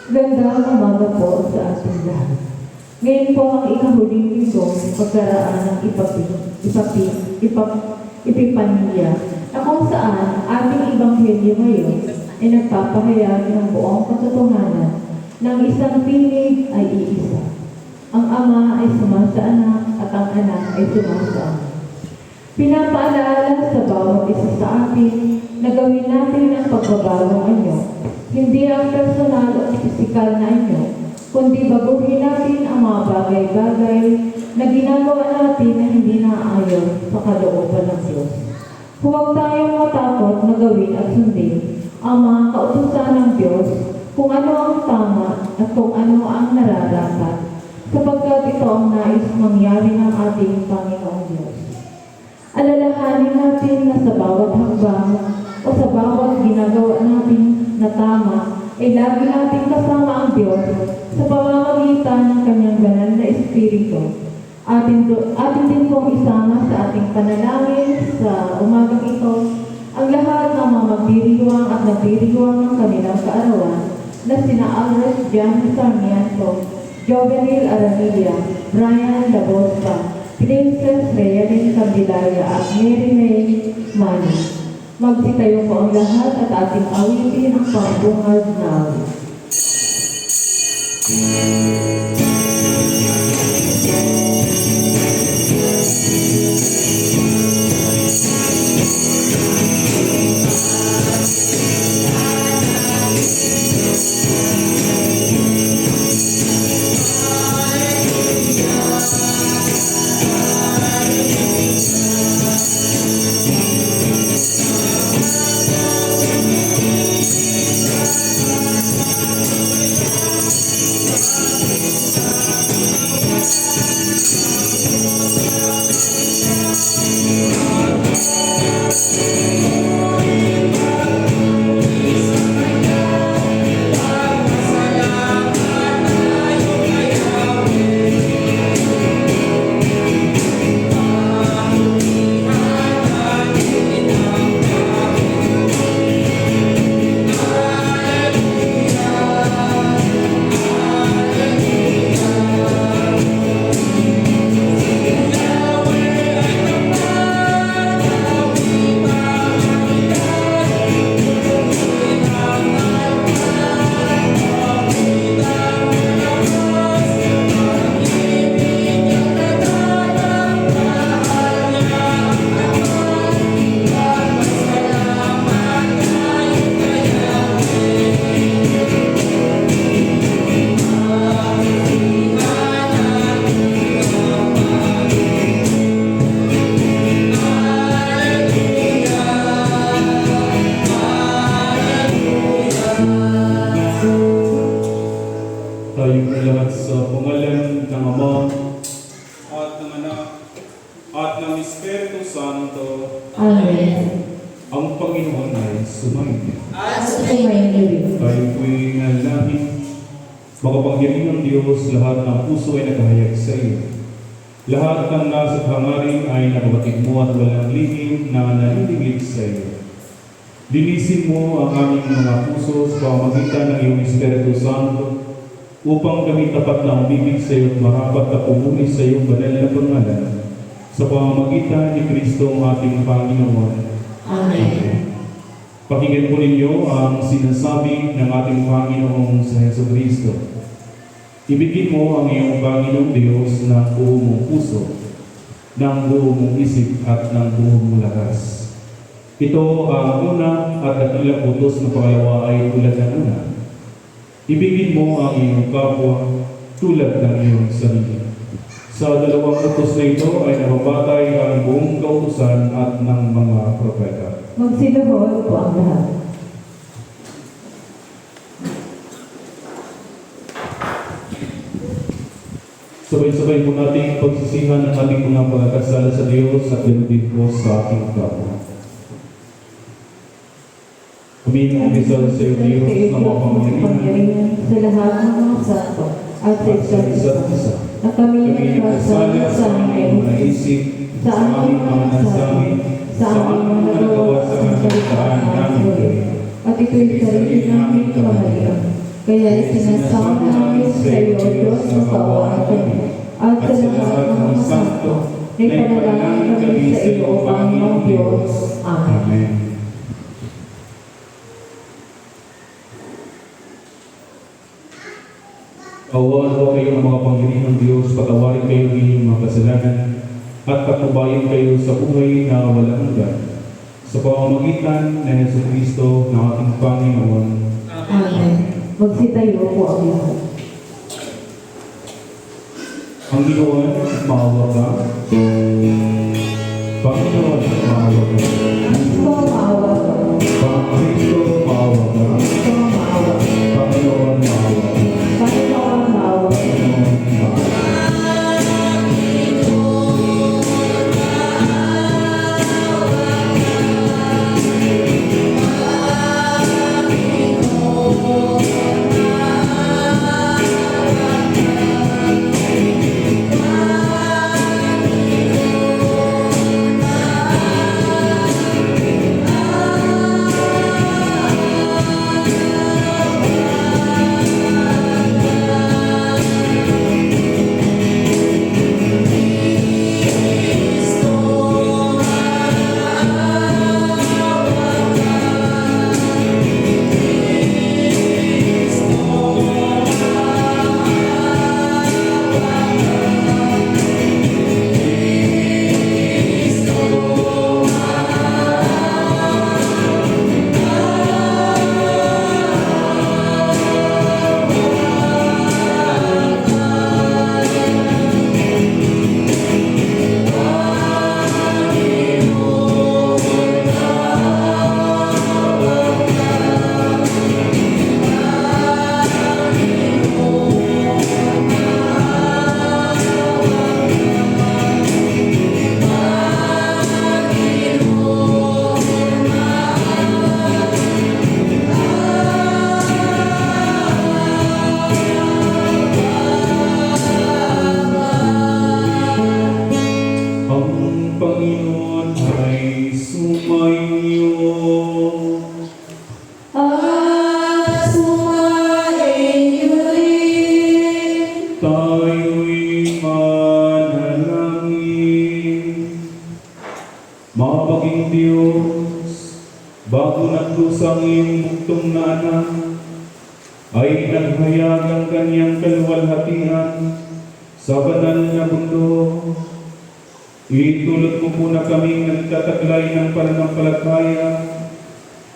Gandang umaga po sa ating lahat. Ngayon po ang ikahuling linggo ng pagkaraan ng Ipipaniya na kung saan ating Ebanghelyo ngayon ay nagpapahayag ng buong katotohanan ng isang tinig ay iisa. Ang Ama ay sumasa Anak at ang Anak ay sumasa Ama. Pinapaalala sa bawat isa sa atin na gawin natin ang pagbabawang anyo. Hindi ang personal o pisikal na anyo, kundi baguhin natin ang mga bagay-bagay na ginagawa natin na hindi naaayon sa kalooban ng Diyos. Huwag tayong matakot na gawin at sundin ang mga kautusan ng Diyos kung ano ang tama at kung ano ang nararapat, sapagkat ito ang nais mangyari ng ating Panginoong Diyos. Alalahanin natin na sa bawat hakbang o sa bawat ginagawa natin na tama ay lagi natin kasama ang Diyos sa pamamagitan ng Kanyang banal na Espiritu. Atin din pong isama sa ating panalangin sa umagang ito ang lahat ng mga magdiriwang at nagdiriwang ng kanilang kaarawan na sina Alres Jan Sarmiento, Jovenil Aranilla, Brian Labosta, Princess Realin Candelaria at Mary May Mani. Magsitayo po ang lahat at ating awitin ang pambungad na awit. Makapangyarihan ng Diyos, lahat ng puso ay nakahayag sa iyo. Lahat ng nasa hangarin ay nakabatid mo at walang lihim na nalilingid sa iyo. Linisin mo ang aming mga puso sa pamamagitan ng iyong Espiritu Santo upang kami tapat na umibig sa iyo at marapat na pumuli sa iyong banal na pangalan sa pamamagitan ni Kristo ang ating Panginoon. Amen. Pakinggan po ninyo ang sinasabi ng ating Panginoong sa Jesucristo. Ibigin mo ang iyong Panginoong Diyos ng buong mong puso, ng buong mong isip at ng buong mong lakas. Ito ang una at dakilang utos ng pangalawa ay tulad ng una. Ibigin mo ang iyong kapwa tulad ng iyong sarili. Sa dalawang utos na ito ay nababatay ang buong kautusan at ng mga propeta. Magsinuhod po ang lahat. Sabay-sabay po natin pagsisihan ng ating mga pagkakasala sa Diyos at din po sa ating kapwa. Humingi ang isa sa iyo, Diyos, na mapangyarihan sa lahat ng mga santo at sa isa't isa na kami nagkasala sa aming mga isip, sa aming mga nasabi, sa aming mga nagawa sa kasalitaan namin, at ito'y sarili namin kamalian. Kaya sinasabi namin sa iyo, Diyos, na kaawaan kami, at sa lahat ng mga santo, na ipanalangin kami sa iyo, Panginoong Diyos. Amen. Amen. Awan po kayo ng mga Panginoon ng Diyos, patawarin kayo ng inyong mga kasalanan, at patnubayan kayo sa buhay na walang hanggan. Sa pamamagitan ng Yesu Kristo na ating Panginoon. Amen. Magsitayo po ang lahat. Panginoon, maawa ka. Panginoon, maawa ka. Kristo, maawa ka. Kristo, maawa ka. Kristo, maawa ka. Panginoon, maawa ka. Panginoon, maawa ka. Panginoon, maawa ka. Panginoon ay sumainyo. At sumainyo rin. Tayo'y manalangin. Mabaging Diyos, bago nagdusang iyong bugtong na anak, ay naghayag ang kanyang kaluwalhatian sa banal na mundo. Itulot mo po na kaming nagtataglay ng pananampalataya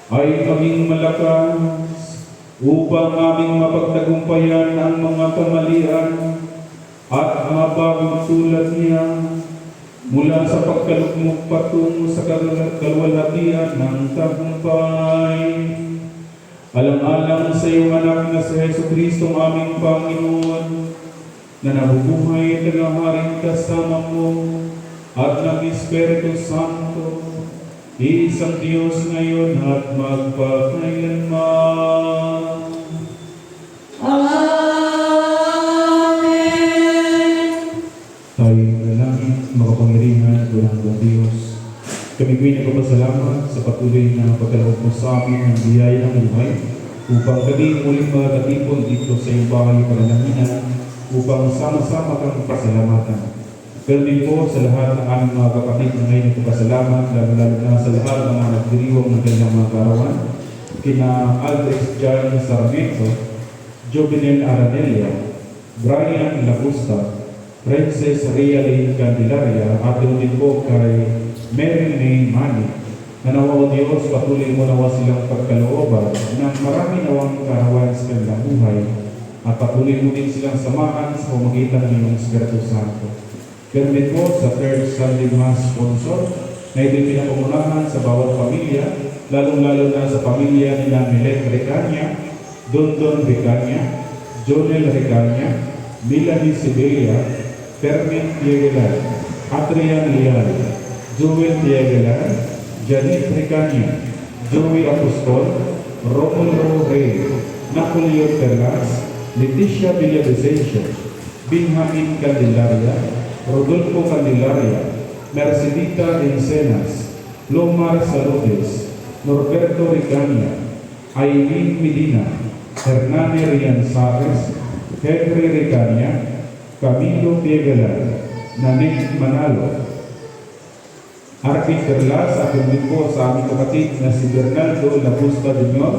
ay maging malakas upang aming mapagtagumpayan ang mga kamalian at mga bagong sulat niya mula sa pagkalugmok patungo sa kaluwalhatian ng tagumpay. Alang-alang sa iyong anak na si Yesu Kristo aming Panginoon, na nabubuhay at naghaharing kasama mo at ng Espiritu Santo, isang Diyos ngayon at magpakailanman. Amen. Tayo nalangin, makapangyarihan, walang Diyos. Kami ko'y nagpapasalamat sa patuloy na pagkaloob mo sa amin ng biyaya ng buhay upang kami muling magkatipon dito sa iyong bahay panalangin upang sama-sama kang pasalamatan. Pero din po sa lahat ng aming mga kapatid na ngayon nagpapasalamat, lalo na sa lahat ng mga nagdiriwang ng kanilang mga karawan, kina Aldrich Jan Sarmiento, Jovenel Aranelia, Brian Lagusta, Princess Rhea Lynn Candelaria, at din po kay Mary May Mani, na nawa o Diyos, patuloy mo nawa silang pagkalooban ng marami nawang karawan sa kanilang buhay, at patuloy mo din silang samahan sa pamagitan ng iyong Espiritu Santo. Permit mo sa Third Sunday Mass sponsor na ito'y pinapangunahan sa bawat pamilya, lalong-lalo na sa pamilya nila Milet Recania, Dondon Recania, Jonel Recania, Milady Sibelia, Fermin Diegelan, Adrian Leal, Joel Diegelan, Janet Recania, Joey Apostol, Romulo Rey, Napoleon Perlas, Leticia Villavicencio, Benjamin Candelaria, Rodolfo Candelaria, Mercedita Encenas, Lomar Saludes, Norberto Ricania, Aileen Medina, Hernani Rianzares, Henry Ricania, Camilo Piegala, Nanek Manalo, Arvin Perlas, at din po sa aming kapatid na si Bernardo Labusta Jr.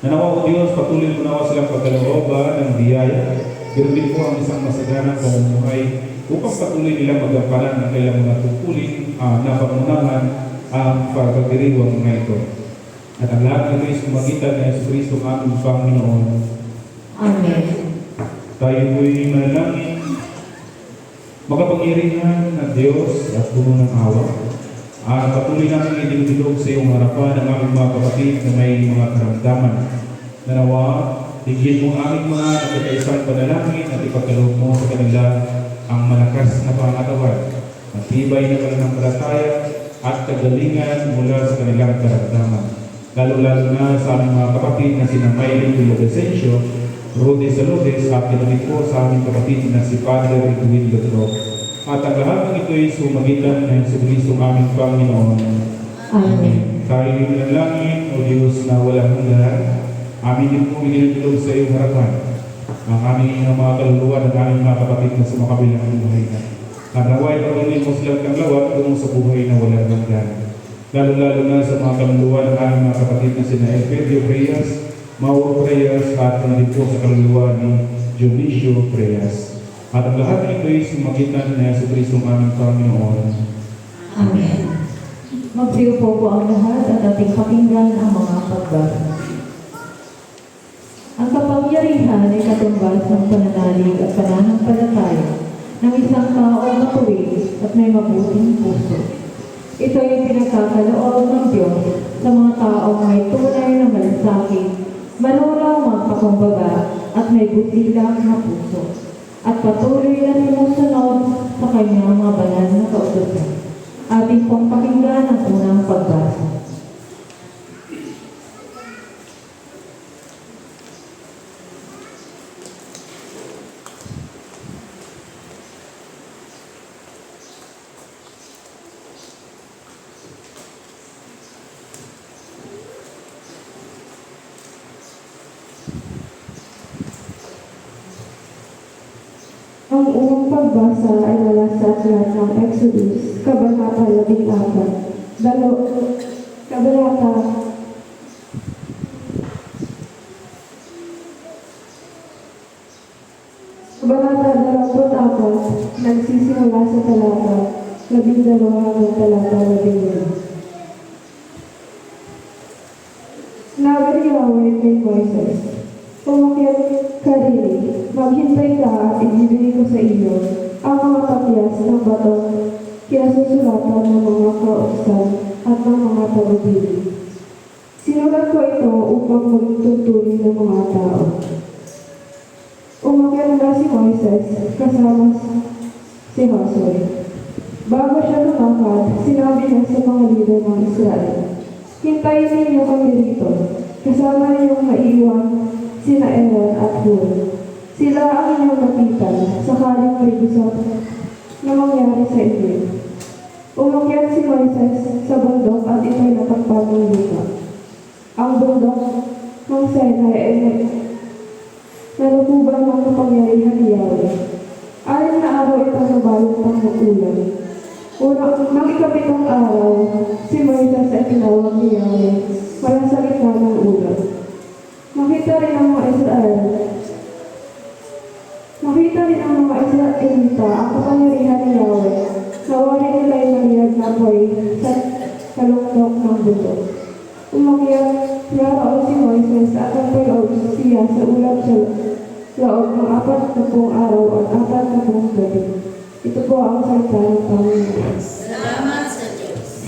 Nanawa ko Diyos, patuloy mo nawa silang pagkalooban ng biyaya. Pero din po ang isang masaganang pamumuhay upang patuloy nilang magampanan ng kailang mga tungkulin na pangunahan ang pagdiriwang na ito. At ang lahat ng ito ay sumagitan na Yesu Cristo ang aming Panginoon. Amen. Tayo po'y manalangin. Makapangyarihan ng Diyos at puno ng awa. Patuloy namin idinudulog sa iyong harapan ng aming mga kapatid na may mga karamdaman. Nanawa, tigil mo aming mga nagkakaisang panalangin at ipagkaloob mo sa kanila ang malakas na pangatawan, matibay na pananampalataya at kagalingan mula sa kanilang karamdaman. Lalo-lalo na sa aming mga kapatid na sina Maylin Villavicencio, Rudy Saludes at kinunit po sa aming kapatid na si Padre Edwin Lotro. At ang lahat ng ito ay sumagitan ng Yesu Cristo aming Panginoon. Amen. Tayo ay manalangin, O Diyos na walang hanggan, amin din po iginutulog sa iyong harapan ang aming mga kaluluwa ng aming mga kapatid na sumakabilang buhay na. At naway patuloy mo silang kaglawat kung sa buhay na walang hanggan. Lalo-lalo na sa mga kaluluwa ng aming mga kapatid na sina Elpedio Reyes, Mauro Reyes, at din po sa kaluluwa ni Dionisio Reyes. At ang lahat ng ito ay sumagitan na Yesu Cristo aming Panginoon. Amen. Magsiyo po ang lahat at ating pakinggan ang mga pagbasa. Ang kapangyarihan ay katumbas ng pananalig at pananampalataya ng isang taong matuwid at may mabuting puso. Ito ay pinagkakaloob ng Diyos sa mga taong may tunay na malasakit, marunong magpakumbaba at may butilang na puso, at patuloy na sumusunod sa kanyang mga banal na kautusan. Ating pong pakinggan ang unang pagbasa. Ang unang pagbasa ay mula sa aklat ng Exodus, Kabanata 14, Kabanata 24, nagsisimula sa talata 12 hanggang talata 11. Nabi ni Yahweh kay Moises, umakyat ka rin, maghintay ka at ibibigay ko sa iyo ang mga patyas ng batong kinasusulatan ng mga kauksan at ng mga tagubilin. Sinulat ko ito upang maging tuntunin ng mga tao. Umakyat na si Moises kasama si Josué. Bago siya lumakad, sinabi niya sa mga lider ng Israel, hintayin ninyo kami rito, kasama niyong maiiwan sina Aaron at Hur. Sila ang inyong lapitan sakaling may gusto na mangyari sa inyo. Umakyat si Moises sa bundok at ito'y natakpan ng lupa. Ang bundok ng Sinai ay nalukuban ng kapangyarihan ni Yahweh. Ayon na araw ito nabalutang ng ulan. Nang ikapitong araw, si Moises ay tinawag ni Yahweh para sa gitna ng ulan. Nakita rin ang mga Israelita ang kapangyarihan ni Yahweh. Nawari nila ay maliyag na apoy sa kalungkok ng bundok. Umakyat naroon si Moises at nagpaloob siya sa ulap sa loob ng 40 araw at 40 gabi. Ito po ang salita ng Panginoon. Salamat sa Diyos.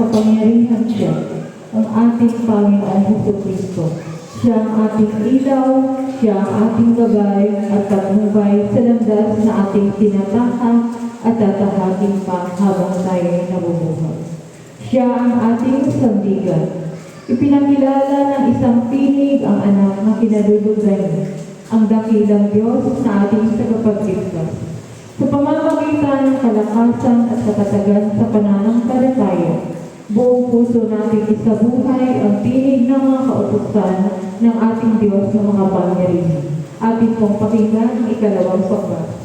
makapangyarihan siya, ang ating Panginoong Jesucristo. Siya ang ating ilaw, siya ang ating gabay at patnubay sa landas na ating tinatahak at tatahakin pa habang tayo nabubuhay. Siya ang ating sandigan. Ipinakilala ng isang tinig ang anak na kinalulugay niya, ang dakilang Diyos na ating tagapagligtas. Sa pamamagitan ng kalakasan at katatagan sa pananampalataya, buong puso natin isabuhay ang tinig ng mga kautusan ng ating Diyos na mga pangyarihan. Atin pong pakinggan ang ikalawang sakbat.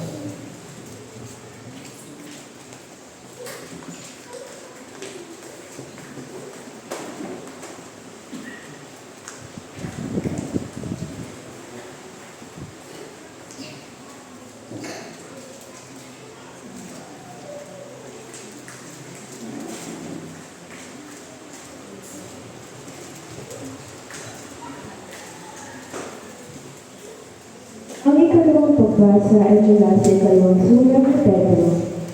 Ang ikalawang pagbasa ay mula sa ikalawang sulat ni Pedro,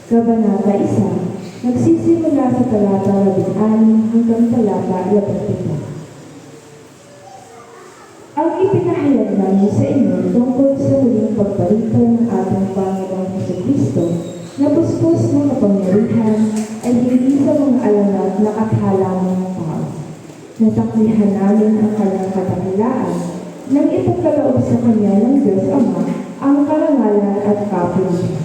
Kabanata 1, nagsisimula sa talata 16 hanggang talata 17. Ang ipinahayag namin sa inyo tungkol sa huling pagparito ng ating Panginoong Jesucristo na puspos ng kapangyarihan ay hindi sa mga alangat na kathalaman ng tao. Nataklihan namin ang kanyang kadakilaan nang ipagkaloob sa kanya ng Diyos Ama ang karangalan at kapurihan.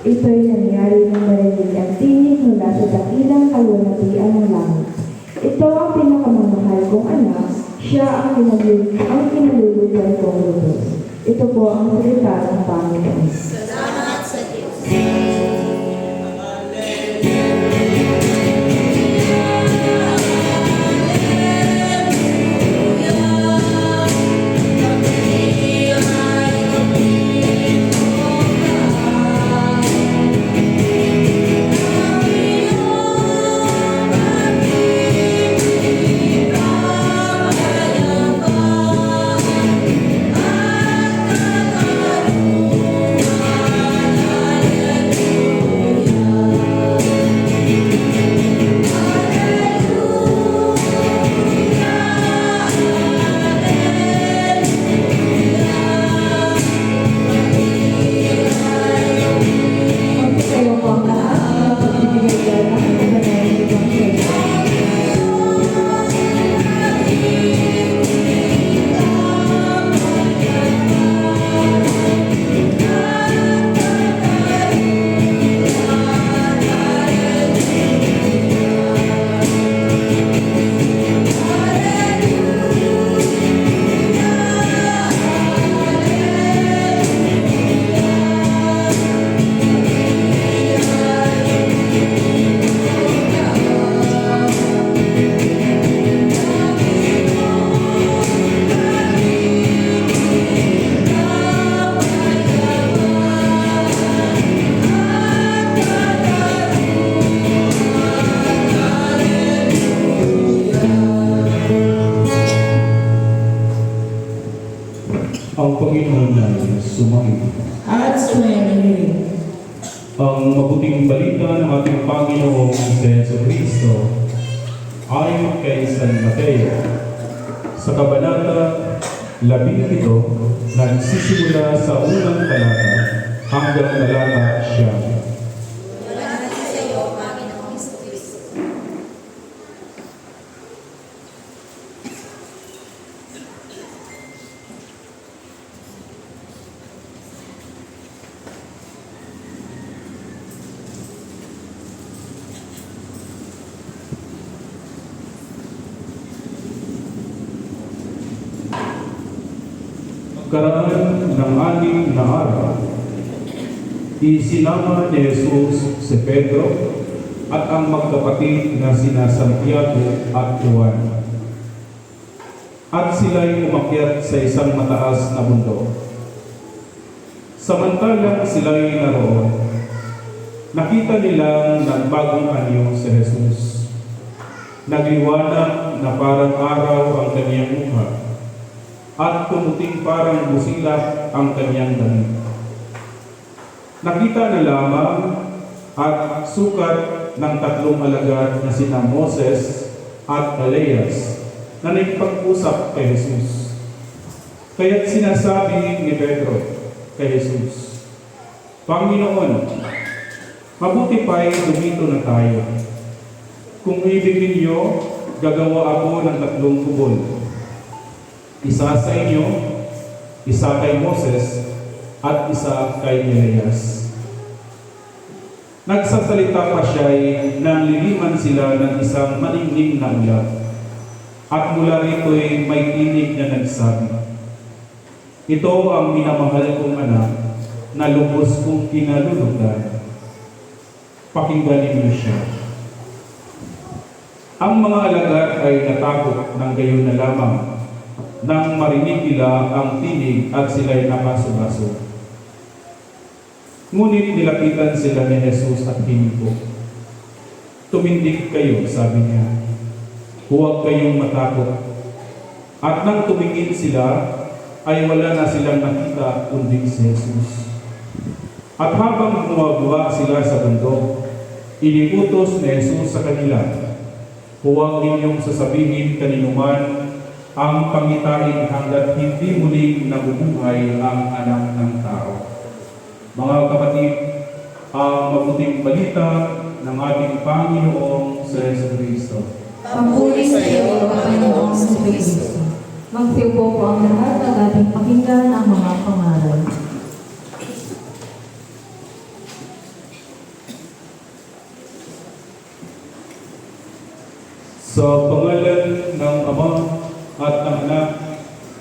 Ito'y nangyari nang marinig ang tinig mula sa dakilang kalwalhatian ng langit. Ito ang pinakamamahal kong anak, siya ang kinalulugan kong lubos. Ito po ang salita ng Panginoon. Salamat sa Diyos. Magpasayo po ang lahat na pagbibigay dala ng banal na Ebanghelyo. Ang Panginoon ay sumainyo. At sumainyo. Ang mabuting balita ng ating Panginoong si Jesucristo ayon kay San Mateo sa Kabanata 17 na nagsisimula sa unang talata hanggang talata 9. Salamat sa iyo, Panginoong Jesucristo. Pagkaraan ng 6 na araw, isinama ni Jesus si Pedro at ang magkapatid na sina Santiago at Juan. At sila'y umakyat sa isang mataas na bundok. Samantalang sila'y naroon, nakita nilang nagbagong anyo si Jesus. Nagliwanag na parang araw ang kanyang mukha at tumuting parang busilak ang kanyang damit. Nakita na lamang at sukat ng tatlong alagad na sina Moses at Elias na nagpag-usap kay Jesus. Kaya't sinasabi ni Pedro kay Jesus, Panginoon, mabuti pa'y dumito na tayo. Kung ibig ninyo, gagawa ako ng tatlong kubol. Isa sa inyo, isa kay Moses, at isa kay Elias. Nagsasalita pa siya'y nanliliman sila ng isang maningning na ulap. At mula rito'y may tinig na nagsabi, Ito ang minamahal kong anak na lubos kong kinalulugan. Pakinggan ninyo siya. Ang mga alagad ay natakot ng gayon na lamang nang marinig nila ang tinig at sila'y nakasubaso. Ngunit nilapitan sila ni Jesus at hiniko. Tumindig kayo, sabi niya. Huwag kayong matakot. At nang tumingin sila, ay wala na silang nakita kundi si Jesus. At habang bumababa sila sa bundok, iniutos ni Jesus sa kanila, huwag ninyong sasabihin kaninuman ang pangitain hanggat hindi muling nabubuhay ang anak ng tao. Mga kapatid, ang mabuting balita ng ating Panginoong sa Jesucristo. Papuri sa iyo, Panginoong Kristo. Magsiupo po ang lahat at ating pakinggan ang mga pangaral. Sa pangalan ng Ama at ng Anak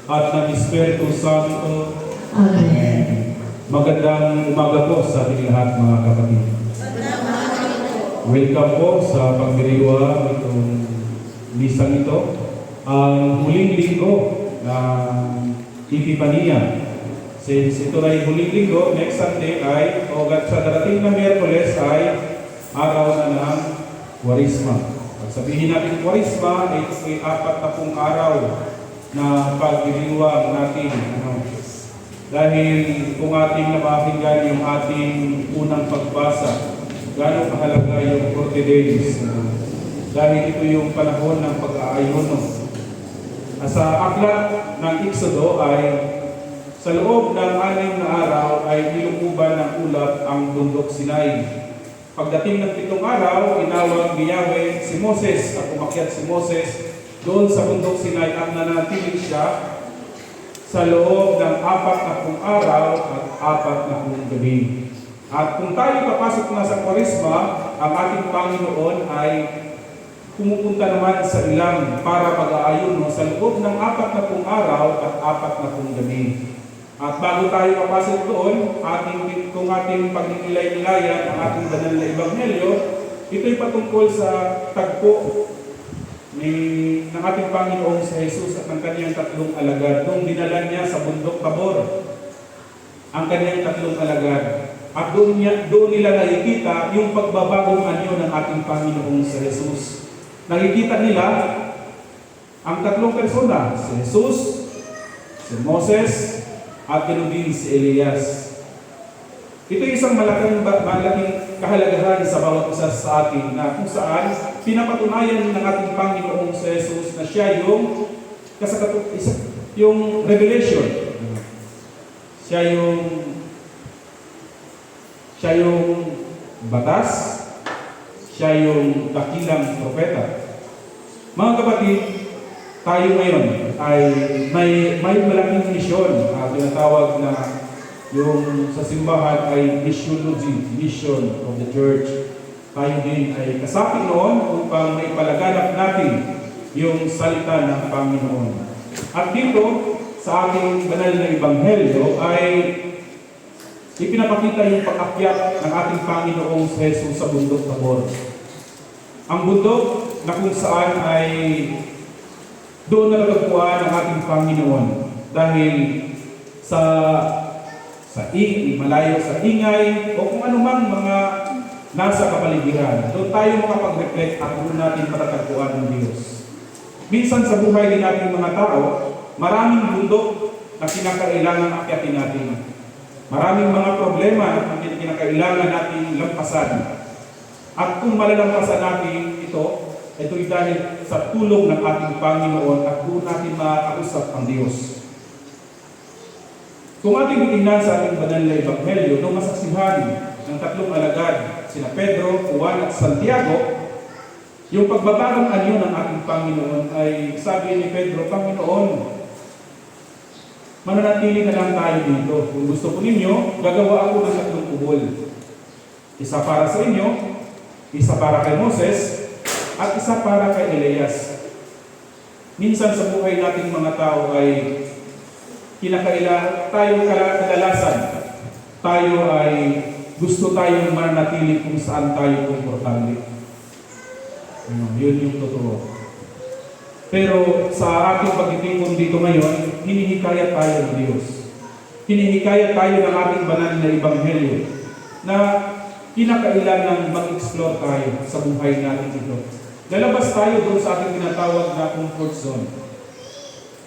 at ng Espiritu Santo. Amen. Magandang umaga po sa ating lahat, mga kapatid. Welcome po sa pagdiriwa nitong misang ito. Ang huling linggo ng Epifania. Since ito ay huling linggo, next Sunday ay, o sa darating na Miyerkules ay araw na ng Kwaresma. Pag sabihin natin Kwaresma, ito ay 40 araw na pagdiriwa natin. Dahil kung ating napakinggan yung ating unang pagbasa, gano'ng kahalaga yung 40 days. Dahil ito yung panahon ng pag-aayuno. Sa aklat ng Exodo ay sa loob ng 6 na araw ay nilukuban ng ulap ang bundok Sinai. Pagdating ng 7 araw, inawag ni Yahweh si Moses at umakyat si Moses doon sa bundok Sinai at nanatiling siya sa loob ng 40 araw at 40 gabi. At kung tayo papasok na sa Kwaresma, ang ating Panginoon ay pumupunta naman sa ilang para pag-aayuno sa loob ng 40 araw at 40 gabi. At bago tayo papasok doon, kung ating pagninilay-nilayan ang ating banal na Ebanghelyo, ito'y patungkol sa tagpo ng ating Panginoong sa Jesus at ng kanyang tatlong alagad nung dinala niya sa bundok Tabor ang kanyang tatlong alagad. At doon nila nakikita yung pagbabagong anyo ng ating Panginoong sa Jesus. Nakikita nila ang tatlong persona, si Jesus, si Moses, at ganoon din si Elias. Ito isang malaking kahalagahan sa bawat isa sa atin na kung saan pinapatunayan ng ating Panginoong sa Jesus na siya yung revelation. Siya yung batas, siya yung dakilang propeta. Mga kapatid, tayo ngayon ay may malaking misyon, tinatawag na yung sa simbahan ay missiology, mission of the church. Tayo din ay kasapi noon upang maipalaganap natin yung salita ng Panginoon. At dito, sa ating banal na Ebanghelyo ay ipinapakita yung pag-akyat ng ating Panginoong sa Jesus sa bundok Tabor. Ang bundok na kung saan ay doon natagpuan ang ating Panginoon dahil sa malayo sa ingay o kung anumang mga nasa kapaligiran. Doon tayo makapag-reflect at doon natin matatagpuan ng Diyos. Minsan sa buhay din natin mga tao, maraming bundok na kinakailangan akyatin natin. Maraming mga problema na kinakailangan natin lampasan. At kung malalampasan natin ito'y dahil sa tulong ng ating Panginoon at doon natin makakausap ang Diyos. Kung ating tingnan sa ating banal na Ebanghelyo, nung masaksihan ng tatlong alagad, sina Pedro, Juan at Santiago, yung pagbabagong anyo ng ating Panginoon ay sabi ni Pedro, Panginoon, mananatili na lang tayo dito. Kung gusto po ninyo, gagawa ako ng tatlong kubol. Isa para sa inyo, isa para kay Moses, at isa para kay Elias. Minsan sa buhay nating mga tao ay kadalasan, tayo ay gusto tayong manatili kung saan tayo komportable. Yun yung totoo. Pero sa ating pagtitipon dito ngayon, hinihikayat tayo ng Diyos. Hinihikayat tayo ng ating banal na Ebanghelyo na kinakailangan mag-explore tayo sa buhay natin ito. Lalabas tayo doon sa ating tinatawag na comfort zone.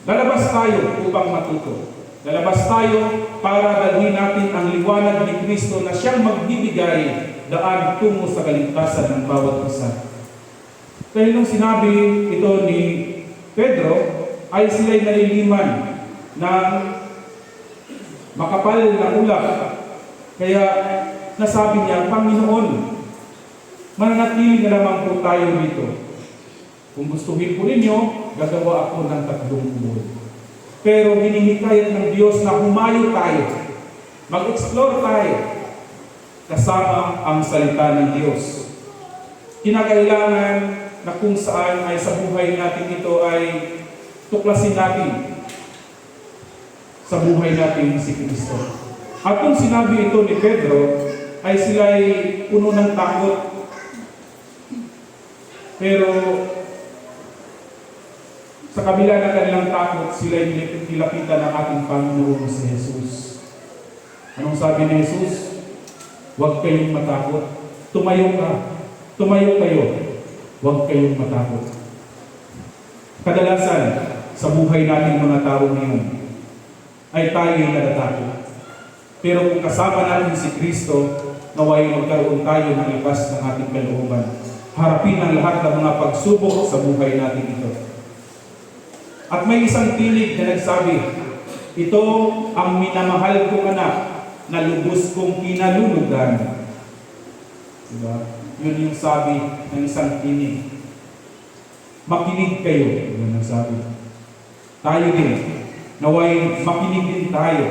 Lalabas tayo upang matuto. Lalabas tayo para dalhin natin ang liwanag ni Kristo na siyang magbibigay daan tungo sa kaligtasan ng bawat isa. Dahil nung sinabi ito ni Pedro, ay sila'y naliliman ng makapal na ulap. Kaya nasabi niya, Panginoon, mananatili na lamang po tayo rito. Kung gustuhin po ninyo, gagawa ako ng tatlong kubol. Pero hinihikayat ng Diyos na humayo tayo, mag-explore tayo, kasama ang salita ng Diyos. Kinakailangan na kung saan ay sa buhay natin ito ay tuklasin natin sa buhay natin si Kristo. At kung sinabi ito ni Pedro, ay sila'y puno ng takot. Pero sa kabila ng kanilang takot, sila'y nilapitan ng ating Panginoon si Jesus. Anong sabi ni Jesus? Huwag kayong matakot. Tumayo ka. Tumayo kayo. Huwag kayong matakot. Kadalasan, sa buhay natin mga tao ngayon, ay tayo'y natatakot. Pero kung kasama natin si Kristo, naway magkaroon tayo ng lakas ng ating kalooban. Harapin ang lahat ng mga pagsubok sa buhay natin ito. At may isang tinig na nagsabi, ito ang minamahal kong anak na lubos kong kinalulugan. Diba? Yun yung sabi ng isang tinig. Makinig kayo, yun ang sabi. Tayo din, naway makinig din tayo.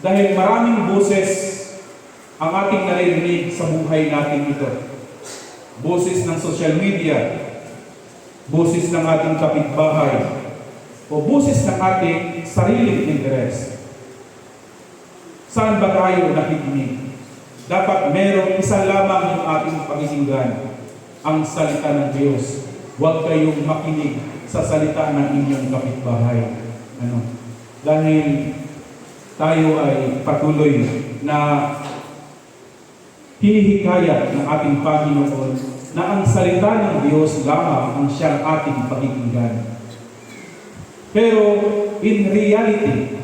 Dahil maraming boses ang ating naririnig sa buhay natin ito. Boses ng social media, boses ng ating kapitbahay, o boses ng ating sariling interes. Saan ba tayo nakikinig? Dapat merong isa lamang yung ating pakikinggan, ang salita ng Diyos. Huwag kayong makinig sa salita ng inyong kapitbahay. Dahil tayo ay patuloy na hinihikayat ng ating Panginoon na ang salita ng Diyos lamang ang siyang ating pakikinggan. Pero in reality,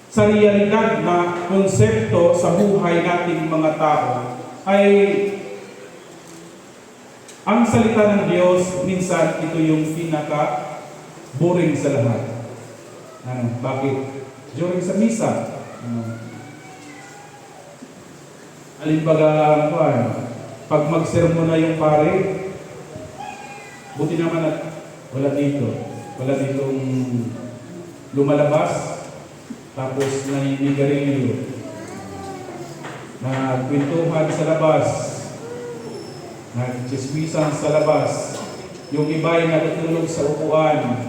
sa realidad na konsepto sa buhay nating mga tao, ay ang salita ng Diyos, minsan ito yung pinaka-boring sa lahat. Bakit? During sa misa, alimbaga, pag mag-sermon na yung pare, buti naman at wala ditong lumalabas, tapos naninigarilyo, nagkwentuhan sa labas, nagchismisan sa labas, yung iba ay natutulog sa upuan,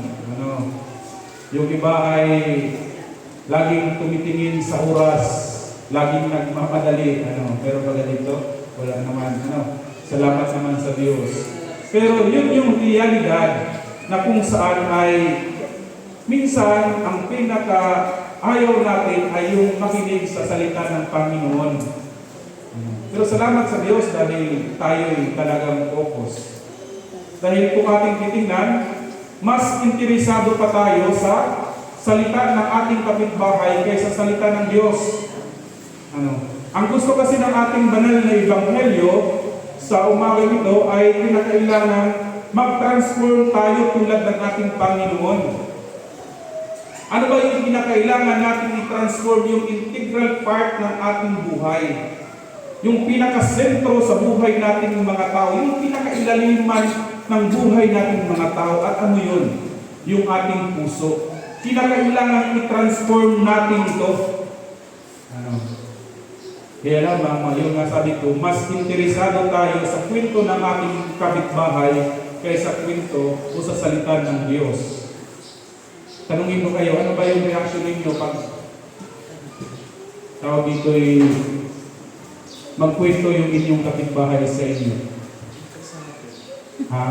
yung iba ay laging tumitingin sa oras, laging nagmamadali, pero pag dito, wala naman, salamat naman sa Diyos. Pero yun yung realidad na kung saan ay minsan ang pinaka-ayaw natin ay yung makinig sa salita ng Panginoon. Pero salamat sa Diyos dahil tayo'y talagang focus. Dahil kung ating titingnan, mas interesado pa tayo sa salita ng ating kapitbahay kaysa salita ng Diyos. Ang gusto kasi ng ating banal na Ebanghelyo, sa umaga nito ay kinakailangan mag-transform tayo tulad ng ating Panginoon. Ano ba yung kinakailangan natin i-transform? Yung integral part ng ating buhay. Yung pinakasentro sa buhay nating mga tao. Yung pinakailaliman ng buhay nating mga tao. At ano yun? Yung ating puso. Kinakailangan i-transform natin ito. Ano? Kaya lamang, yung nga sabi ko, mas interesado tayo sa kwento ng ating kapitbahay kaysa kwento o sa salita ng Diyos. Tanungin ko kayo, ano ba yung reaction ninyo pag tawag dito ay magkwento yung inyong kapitbahay sa inyo? Ha?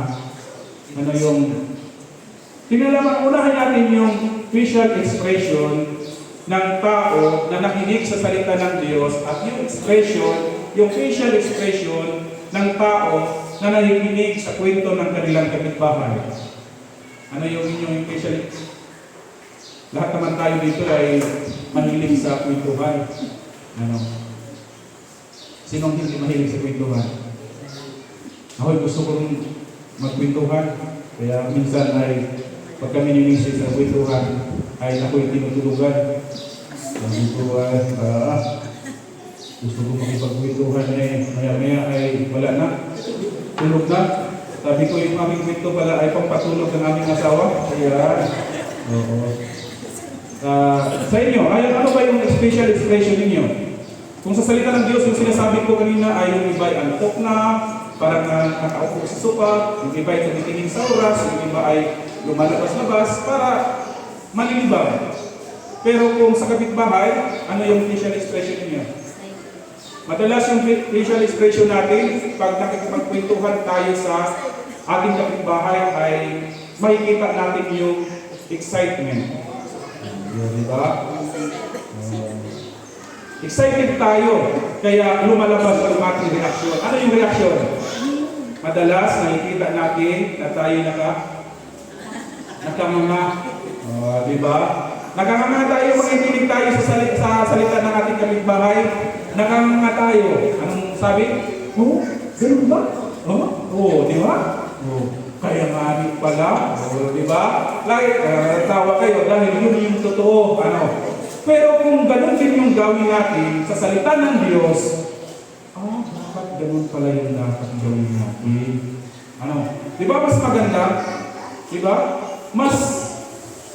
Ano yung... Tingnan unahin natin yung facial expression ng tao na nakinig sa salita ng Diyos at yung facial expression ng tao na nakikinig sa kwento ng kanilang kapitbahay. Ano yung inyong facial expression? Lahat naman tayo dito ay mahilig sa kwentuhan. Ano? Sinong hindi mahilig sa kwentuhan? Ako'y gusto kong magkwentuhan. Kaya minsan ay pag kami ninisip sa kwentuhan, ay ako'y tinutulugan. Sabi ko ay, gusto ko makipagkwentuhan maya-maya ay wala na. Tulog na. Sabi ko yung aming kwento pala ay pampatulog ng aming asawa. Kaya, oo. Sa inyo, ano ba yung special expression ninyo? Kung sa salita ng Diyos, yung sinasabi ko kanina ay yung iba ay antok na, parang nakaupo sa sopa, yung iba ay tumitingin sa oras, yung iba ay lumalabas-labas para malilibang. Pero kung sa kapitbahay, ano yung facial expression ninyo? Madalas yung facial expression natin, pag nakikipagkwentuhan tayo sa ating kapitbahay ay makikita natin yung excitement. Diba? Excited tayo, kaya lumalabas ang ating reaksyon. Ano yung reaksyon? Madalas nakikita natin na tayo nakanganga. Diba? Nakanganga tayo, makikinig tayo sa salita ng ating kapitbahay. Nakanganga tayo. Anong sabi? Oh, ganun ba? Oh, di ba? Oh. Kaya nga pala, di ba? Like, tawa kayo dahil yun yung totoo. Pero kung ganun din yung gawin natin sa salita ng Diyos, bakit ganun pala yung dapat gawin natin? Di ba mas maganda? Di ba? Mas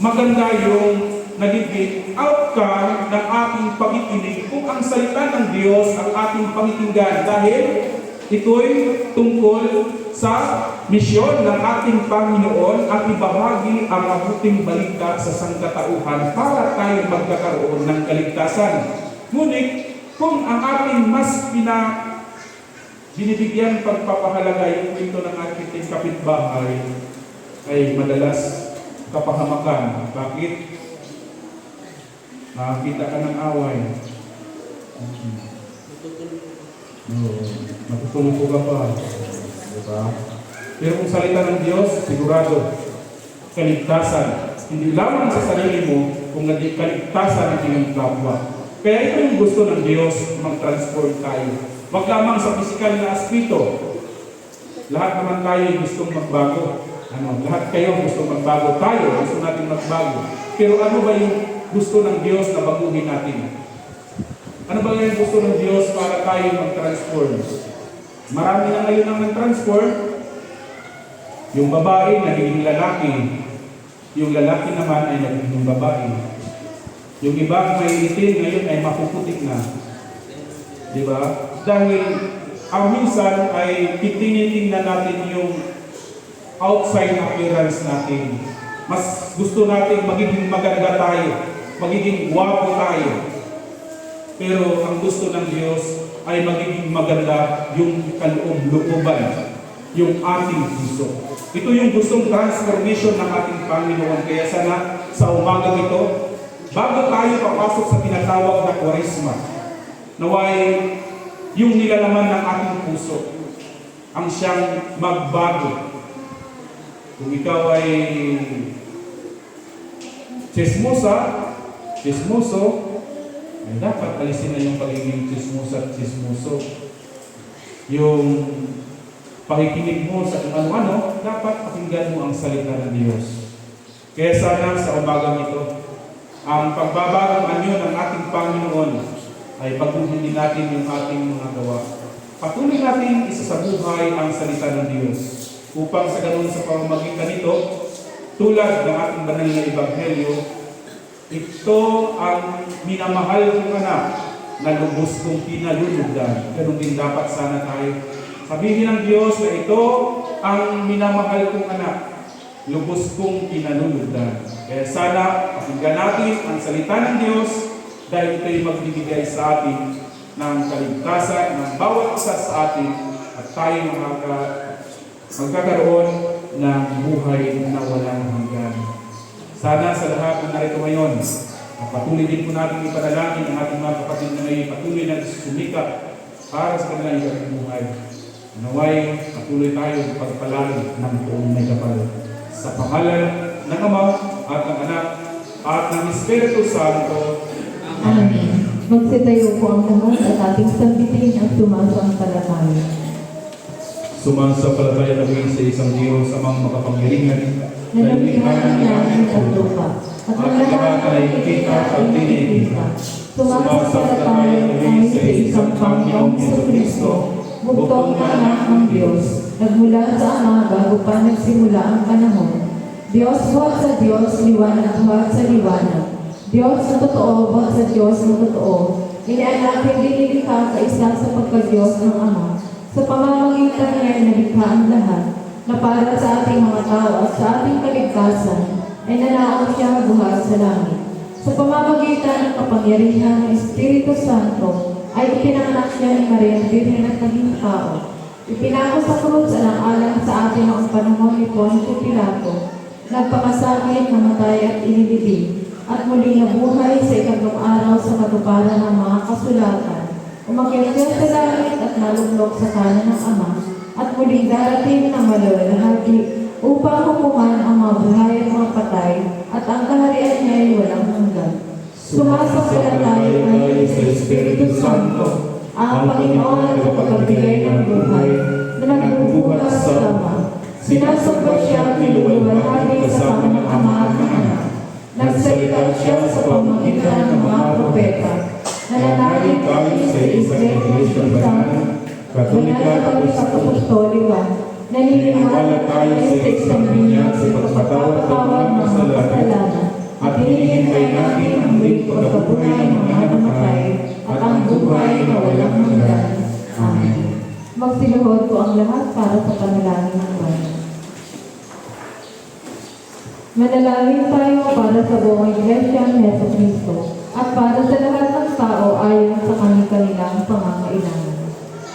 maganda yung nagiging outcome ng ating pakikinig kung ang salita ng Diyos ang ating pakikinggan dahil ito'y tungkol sa misyon ng ating Panginoon at ibahagi ang mabuting balita sa sangkatauhan para tayo magkakaroon ng kaligtasan. Ngunit, kung ang ating mas binibigyan pagpapahalaga yung kwento ng ating kapitbahay ay madalas kapahamakan. Bakit? Nakakita ka ng away. Matutulog ko ka pa. Diba? Pero kung salita ng Diyos, sigurado, kaligtasan. Hindi lamang sa sarili mo, kung naging kaligtasan ng iyong kapwa. Kaya ito yung gusto ng Diyos, mag-transform tayo. Wag lamang sa pisikal na aspeto. Lahat naman tayo gustong magbago. Lahat kayo gusto magbago. Tayo gusto natin magbago. Pero ano ba yung gusto ng Diyos na baguhin natin? Ano ba yung gusto ng Diyos para tayo mag-transform? Marami na ngayon ang nag-transform. Yung babae nagiging lalaki. Yung lalaki naman ay nagiging babae. Yung iba may itim ngayon ay mapuputik na. Diba? Dahil ang minsan ay tinitingnan natin yung outside appearance natin. Mas gusto natin magiging maganda tayo. Magiging guwapo tayo. Pero ang gusto ng Diyos ay magiging maganda yung kaloob-looban, yung ating puso. Ito yung gustong transformation ng ating Panginoon. Kaya sana sa umaga ito, bago tayo papasok sa tinatawag na Kwaresma, naway yung nilalaman ng ating puso ang siyang magbago. Kung ikaw ay chismoso, ay dapat alisin na yung pagiging chismosa at chismoso. Yung pakikinig mo sa kung ano-ano, dapat pakinggan mo ang salita ng Diyos. Kaya sana sa umagang ito, ang pagbabagong anyo ng ating Panginoon ay pagbuhin din natin yung ating mga gawa. Patuloy natin isa sa buhay ang salita ng Diyos upang sa ganun sa pamamagitan nito, tulad ng ating banal na Ebanghelyo, ito ang minamahal kong anak na lubos kong pinalulugdan. Ganun din dapat sana tayo. Sabihin ng Diyos na ito ang minamahal kong anak, lubos kong pinalulugdan. Kaya sana pakinggan natin ang salita ng Diyos dahil ito'y magbibigay sa atin ng kaligtasan ng bawat isa sa atin at tayo magkakaroon ng buhay na walang hanggan. Sana sa lahat na narito ngayon, patuloy din po natin ipanalangin ang ating mga kapatid na ngayon patuloy na sumikap para sa kanilang ibang buhay. Naway, patuloy tayo pagpalalim ng buong may kapal. Sa pangalan ng Ama at ng Anak at ng Espiritu Santo. Amen. Magsitayo po ang lahat at ating sambitin ang sumasampalataya. Sumasampalataya kami sa isang Diyos, amang makapangyarihan, Na nalikha ng langit at lupa, at ang lahat ay kita at dinikita. Sumasampalataya kami sa isang Panginoong Jesucristo, bugtong na anak ng Diyos, nagmula sa Ama bago pa nagsimula ang panahon. Diyos buhat sa Diyos, liwanag buhat sa liwanag. Diyos na totoo, buhat sa Diyos na totoo. Inianak hindi nilikha sa isa sa pagka-Diyos ng Ama. Sa pamamagitan niya nalikha ang lahat, na para sa ating mga tao at sa ating kaligtasan, ay nanaon siya buhat sa langit. Sa pamamagitan ng kapangyarihan ng Espiritu Santo, ay ipinanganak siya ni Maria Birhen at naging tao. Ipinako sa krus alang-alang sa atin noong panahon ni Poncio Pilato. Nagpakasakit, namatay at inilibing, at muling nabuhay sa ikatlong araw sa katuparan ng mga kasulatan. Umakyat siya sa langit at nalublok sa kanan ng Ama, at muling darating na maluwalhati upang hukuman ang mga buhay at mga patay, at ang kaharian niya ay walang hanggan. Sumasampalataya tayo sa Espiritu Santo, ang Panginoon at kapagbigay ng buhay, na nagbubukas sa Ama. Sinasamba siya at niluluwalhati sa sama ng Ama at ng Anak. Nagsalita siya sa pamamagitan ng mga propeta. Nananalig tayo sa isang Iglesia banal, Katolika at Apostolika. Naniniwala tayo sa isang binyag sa pagpapatawad ng mga kasalanan, at hinihintay natin ang muling pagkabuhay ng mga namatay at ang buhay na walang hanggan. Amen. Magsiluhod po ang lahat para sa panalangin ng bayan. Manalangin tayo para sa buong Iglesia ni Jesucristo at para sa lahat ng tao ayon sa kanilang pangangailangan.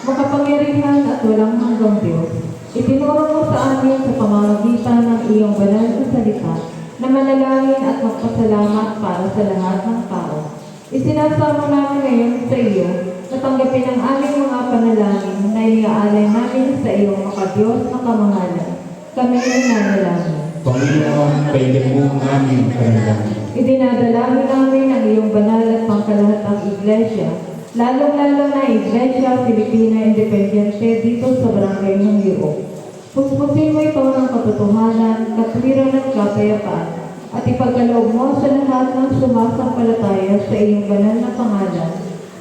Makapangyarihan at walang hanggang Diyos, itinuro mo sa amin sa pamamagitan ng iyong banal na salita na manalangin at magpasalamat para sa lahat ng tao. Isinasamo namin ngayon sa iyo na tanggapin ang aming mga panalangin na iniaalay namin sa iyong makadiyos na kamahalan. Kami ang nanalangin. Panginoon, kailan mo ang aming panalangin. Idinadalangin namin ang iyong banal at pangkalahatang iglesia, lalong-lalo na Iglesia Filipina Independiente dito sa Barangay ng Hiro. Puspusin mo ito ng katotohanan, katwiran at kapayapaan, at ipagkaloob mo sa lahat ng sumasampalataya sa iyong banal na pangalan,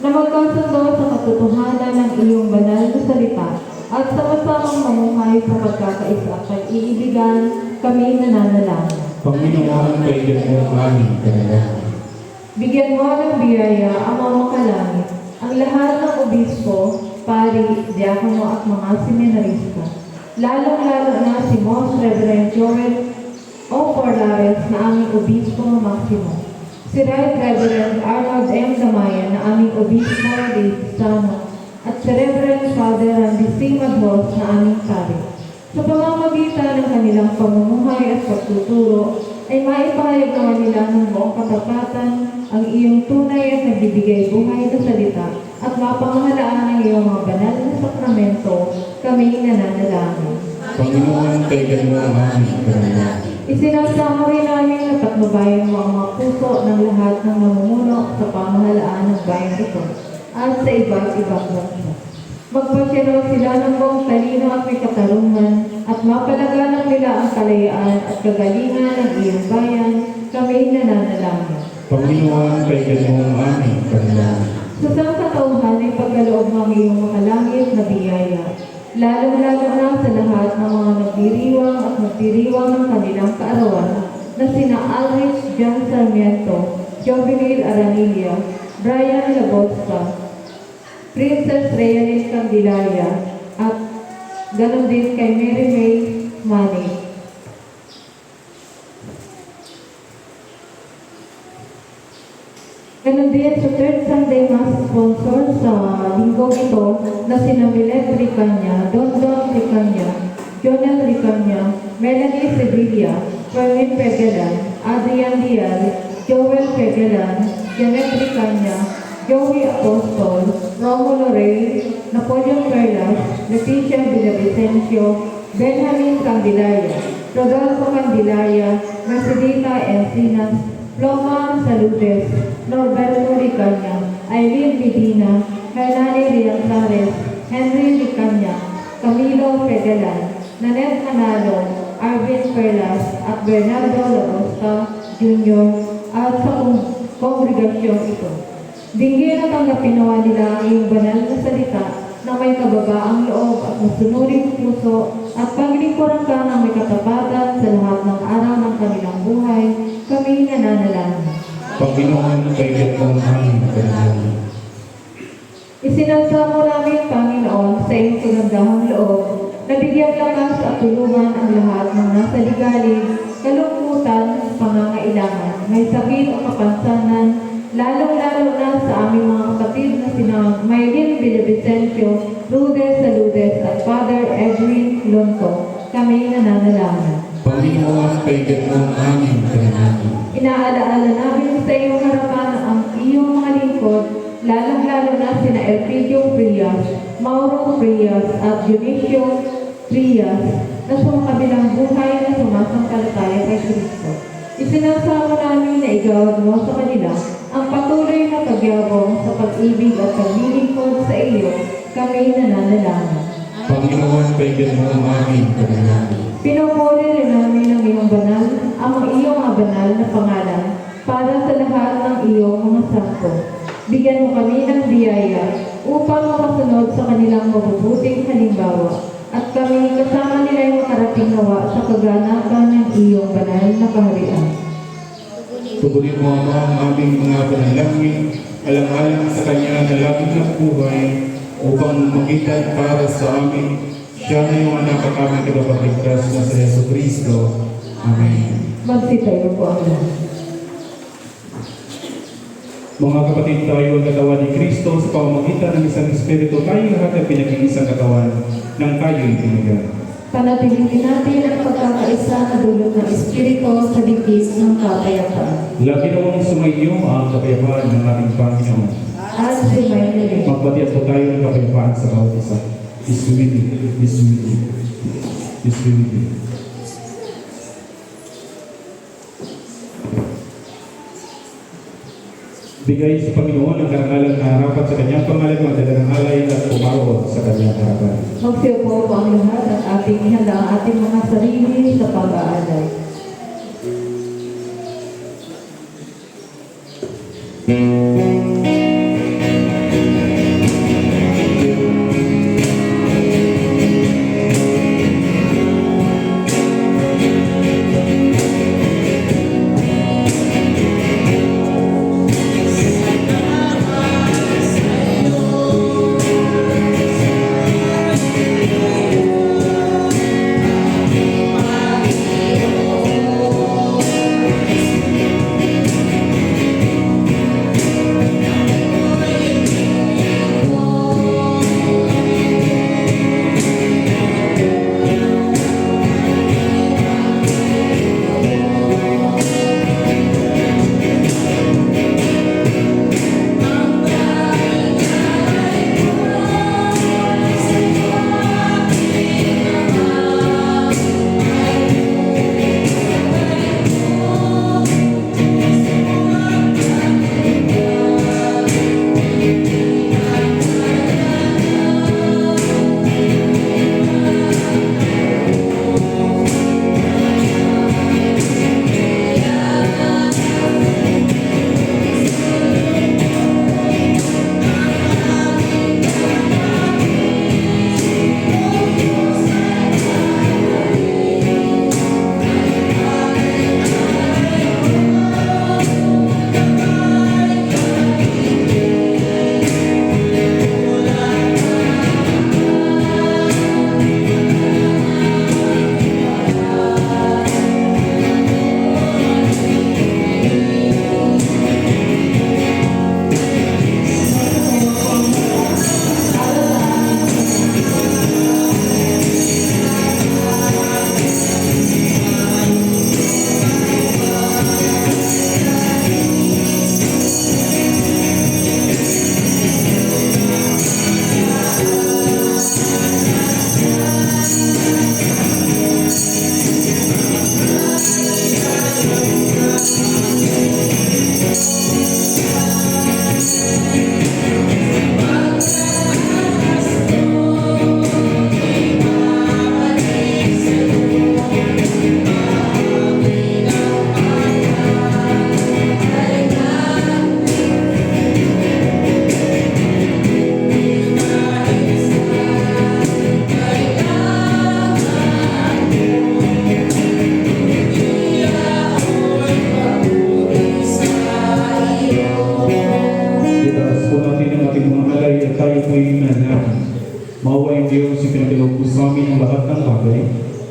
na magkasundo sa katotohanan ng iyong banal na salita, at sama-samang mamuhay sa pagkakaisa at pag-iibigan, kami nananalangin. Panginoon, kailan mo ang aming panalangin. Bigyan mo ng biyaya ang mga kalangit, ang lahat ng obispo, pari, diakono at mga seminarista, lalong-lalo na si Most Reverend Joel O. Porlares na aming obispo Maximo, si Right Reverend Arnold M. Damayan na aming obispo de Stano, at si Reverend Father Randy C. Madhos na aming pari. Sa pamamagitan ng kanilang pamumuhay at pagtuturo, ay maipahayag naman nila ng buong katapatan ang iyong tunay at nagbibigay buhay na salita at mapamahalaan ng iyong mga banal na sakramento, kami nananalangin. Panginoon, kailan mo ang aming panalangin. Isinasamo rin namin na patnubayan mo ang mga puso ng lahat ng namumuno sa pamahalaan ng bayan ito at sa iba't ibang bansa. Magpasya raw sila ng buong talino at may katarungan, at mapalaganap nila ang kalayaan at kagalingan ng iyong bayan, kami nananalangin. Panginoon, kailan mo ang aming panalangin. Sa sangkatauhan ay pagkaloob ng iyong makalangit na biyaya, lalong-lalo na sa lahat ng mga nagdiriwang at magdiriwang ng kanilang kaarawan, na sina Alrich John Sarmiento, Jovenil Aranilla, Brian Labosta, Princess Rhealis Candelaria, at ganon din kay Mary May Manny. Ganon din sa third Sunday Mass sponsor sa linggo ito na sina Milet Ricanya, Don Ricanya, Jonel Ricanya, Melanie Sevilla, Fermin Pegalan, Adrian Diaz, Joel Pegalan, Janet Ricanya, Joey Apostol, Romulo Rey, Napoleon Perlas, Leticia Villavicencio, Benjamin Candelaria, Rodolfo Candelaria, Mercedita Encinas, Loma Saludes, Norberto Ricanya, Aileen Medina, Hernani Rianzares, Henry Ricanya, Camilo Pegalan, Nanette Manalo, Arvin Perlas, at Bernardo Lacosta Jr. at sa kongregasyong ito. Dinggin at tanggapin nawa nila ang iyong banal na salita na may kababaang loob at masunuring puso at paglingkuran ka ng may katapatan sa lahat ng araw ng kanilang buhay, kami nananalangin. Panginoon, kailan mo ang aming panalangin. Isinasamo namin, Panginoon, sa iyong kagandahang loob, na bigyang lakas at tulungan ang lahat ng nasa ligalig, kalungkutan, pangangailangan, may sakit o kapansanan, lalong-lalo na sa aming mga kapatid na sina Maylin Villavicencio, Rudes Saludes at Father Edwin Lonto. Kami nananalangin. Panginoon, kailan mo ang aming panalangin. Inaalaala namin sa iyong harapan ang iyong mga lingkod, lalong-lalo na sina Elpidio Frias, Mauro Frias at Dionisio Frias na sumakabilang buhay na sumasampalataya kay Kristo. Isinasama namin na igawad mo sa kanila ang patuloy na pagyabong sa pag-ibig at paglilingkod sa iyo, kami nananalangin. Panginoon, kailan mo ang aming panalangin. Pinupuri rin namin ang iyong banal, ang iyong mga banal na pangalan para sa lahat ng iyong mga santo. Bigyan mo kami ng biyaya upang makasunod sa kanilang mabubuting halimbawa at kami kasama nila yung makarating nawa sa kaganapan ng iyong banal na kaharian. Tugunin mo ang aming mga panalangin, alang-alang sa kanya na labing na buhay, upang magitan para sa amin. Siya na yung anak at aming tagapagligtas na sa Yesu Kristo. Amen. Magsitayo po ang lahat. Mga kapatid, tayo ang katawan ni Kristo sa pamamagitan ng isang Espiritu. Tayo lahat ay pinag-iisang katawan ng tayo'y binigyan. Panatilihin natin ang pagkakaisa na dulot ng Espiritu sa digis ng kapayapaan. Lagi nawang sumainyo ang kapayapaan ng ating Panginoon. At si Maylin. Magbatian po tayo ng kapayapaan sa bawat isa. Peace be with you. Peace be with you. Peace be with you. Bigay sa Panginoon ang karangalan na harapan sa kanyang pangalan, magdala ng alay at pumarot sa kanyang harapan. Magsiupo po ang lahat at ating ihanda ang ating mga sarili sa pag-aalay.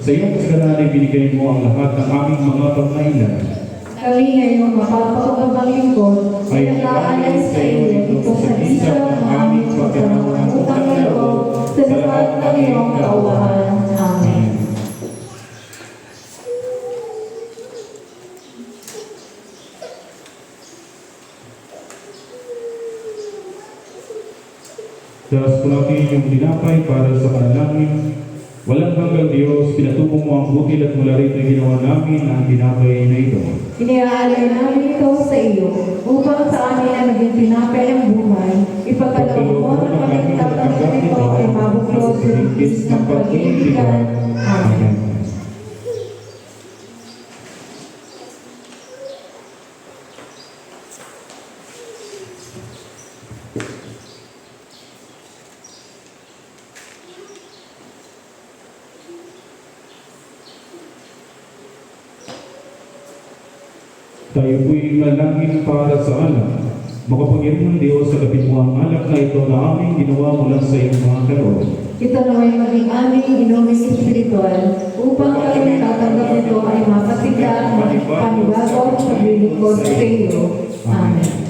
Sa iyong kasalanan ay binigay mo ang lahat ng aming mga pangailan. Kami ngayon mapapakabang lingkod ay nag-aalay sa iyo ito sa isa ng aming pagkakautang na loob sa lahat ng iyong kaawaan. Amen. Daos po natin yung tinapay para sa panalangin. Walang hanggang Diyos, pinatubo mo ang butil at mula rito ginawa namin ang tinapay na ito. Iniaalay namin ito sa iyo upang sa amin na naging tinapay ng buhay. Ipagkaloob mo na kami tatanggap nito ay mabuklod sa higis ng pag-iibigan. Amen. Tayo po'y malangin para sa alak. Makapangyarihan ng Diyos sa kapit mo ang alak na ito na aming ginawa mula sa iyong mga kaloob. Ito naway maging aming inumin espiritual upang kami tatanggap nito ay mapasigla at maging panibago at paglilingkod sa iyo. Amen.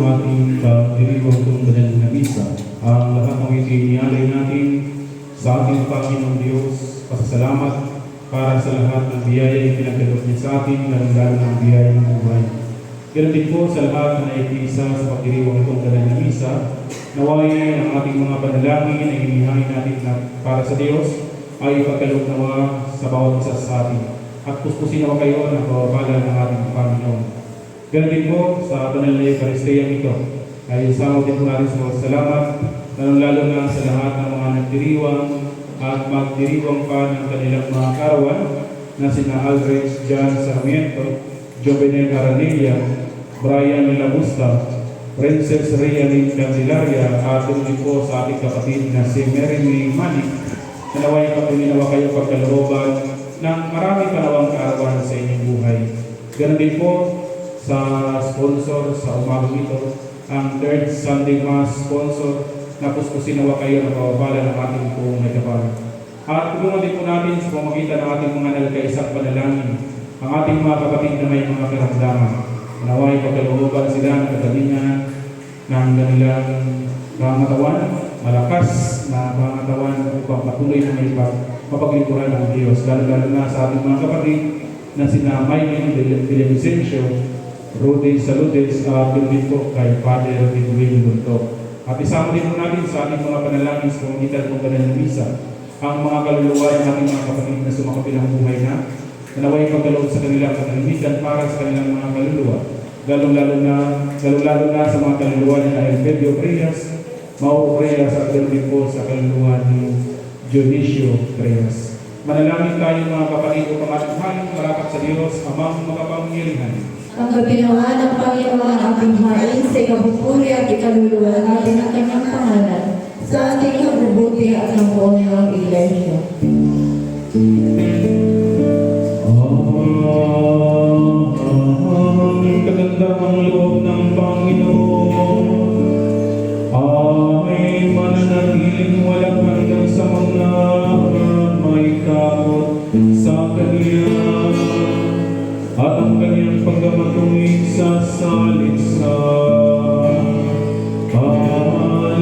ng ating diriwang itong banal na misa. Ang lahat ng inialay natin sa ating Panginoong Diyos, pasasalamat para sa lahat ng biyaya yung pinagkaloob niya sa atin, lalo ng biyaya ng buhay. Ganun din po sa lahat na naikisa sa pagdiriwang itong banal na misa, naway ang ating mga panalangin na hinihain natin na para sa Diyos ay ipagkaloob nawa sa bawat isa sa atin. At puspusin nawa kayo ng kababala ng ating Panginoon. Ganun din po sa banal na Eucharistia ito. Ay isama din po natin sa mga salamat, lalo na sa lahat ng mga nagdiriwang at magdiriwang pa ng kanilang mga karawan na sina Aldrich John Sarmiento, Jovenel Aranilla, Brian Labusta, Princess Rhiannon Candelaria, at din po sa ating kapatid na si Mary May Manik, na naway pagpinawa kayo pagkalooban ng marami panawang kaarawan sa inyong buhay. Ganun din po sa sponsor sa umagang ito, ang Third Sunday Mass sponsor na puspusin nawa kayo na pababala ng ating buong may kapal. At tulungan din po natin sa pamagitan ng ating mga nagkaisang panalangin, ang ating mga kapatid na may mga karamdaman. Naway pagkalooban sila ng kagalingan ng kanilang pangatawan, malakas na pangatawan upang patuloy na may mapaglingkuran ng Diyos. Lalo na sa ating mga kapatid na sina Michael Villavicencio, Rudy Salutes, at din po kay Father Edwin Bunto. At isama din po natin sa ating mga panalangin sa pamagitan ng banal na misa ang mga kaluluwa ng ating mga kapatid na sumakapilang buhay na naway pagkaloob sa kanilang katahimikan para sa kanilang mga kaluluwa. Lalo-lalo na sa mga kaluluwa ni Elvedio Reyes, Mau Reyes, at din po sa kaluluwa ni Dionisio Reyes. Manalangin tayo mga kapatid upang ating haling marapat sa Diyos, amang makapangyarihan. Ang gabinawa ng Panginoon ang ating hain sa ikabupuri at ikaluluwa natin ang kanyang pangalan sa ating kabubuti at ng buong ng Iglesia. Ang kagandahang loob ng Panginoon ay mananatiling walang hanggang sa mga may takot sa Kanya, at ang Kanyang pagkamatuwid sa salisa Panginoon.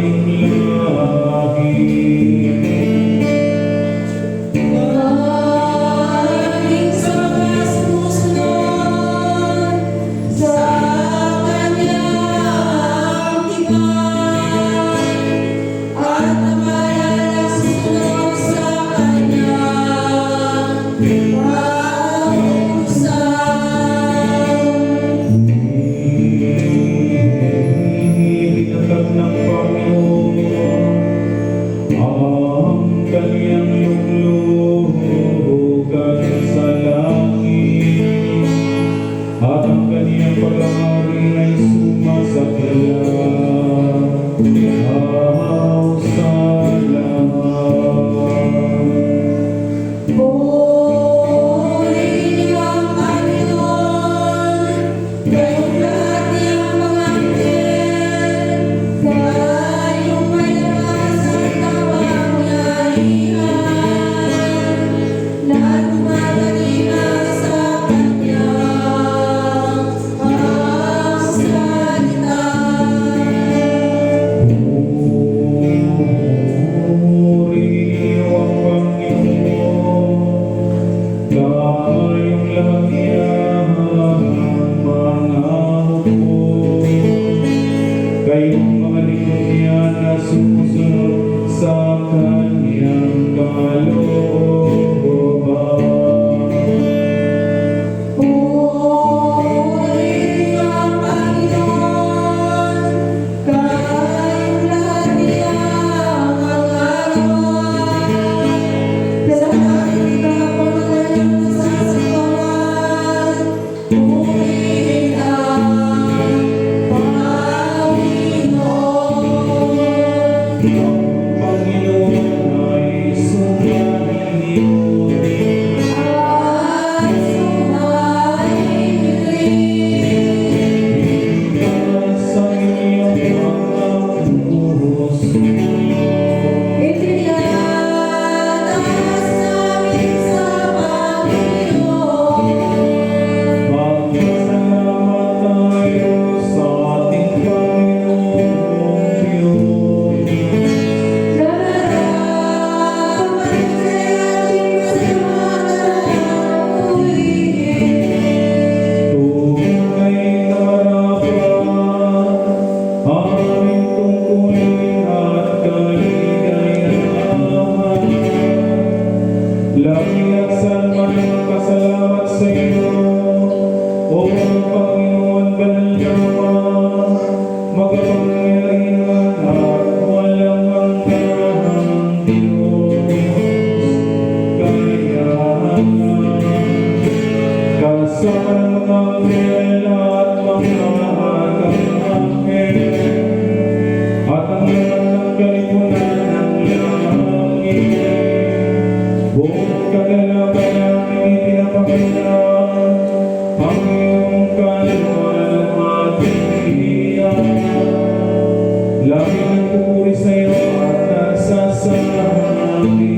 Lagi ang pupuri sa iyo at nasasabi.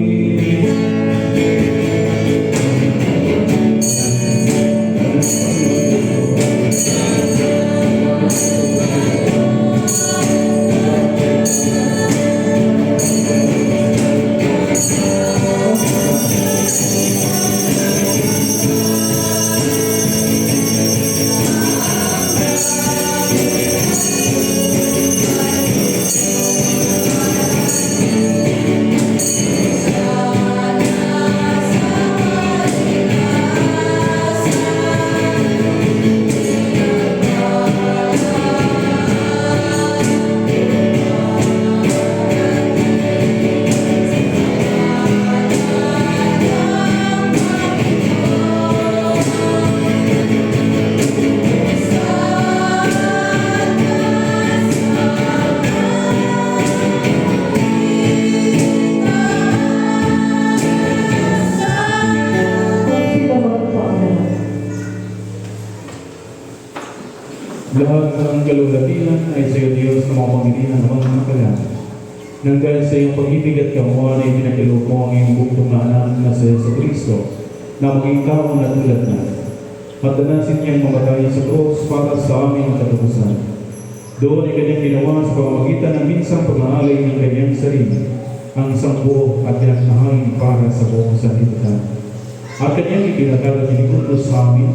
Lahat ng kalulatihan ay sa iyo, Diyos, na mga Panginoon ng mga kalangit. Nang dahil sa iyong pag-ibig at kamuhan ay pinagkaloob mo ang iyong buktong na anak na sa Kristo, na maging tao na tulad na. At danasin niyang mamatay sa krus para sa aming katapusan. Doon ay kanyang ginawa sa pamamagitan ng minsang pag-aalay ng kanyang sarili, ang sampo at pinagmahalin para sa buong sanlibutan. At kanyang ipinatag at iniutos sa amin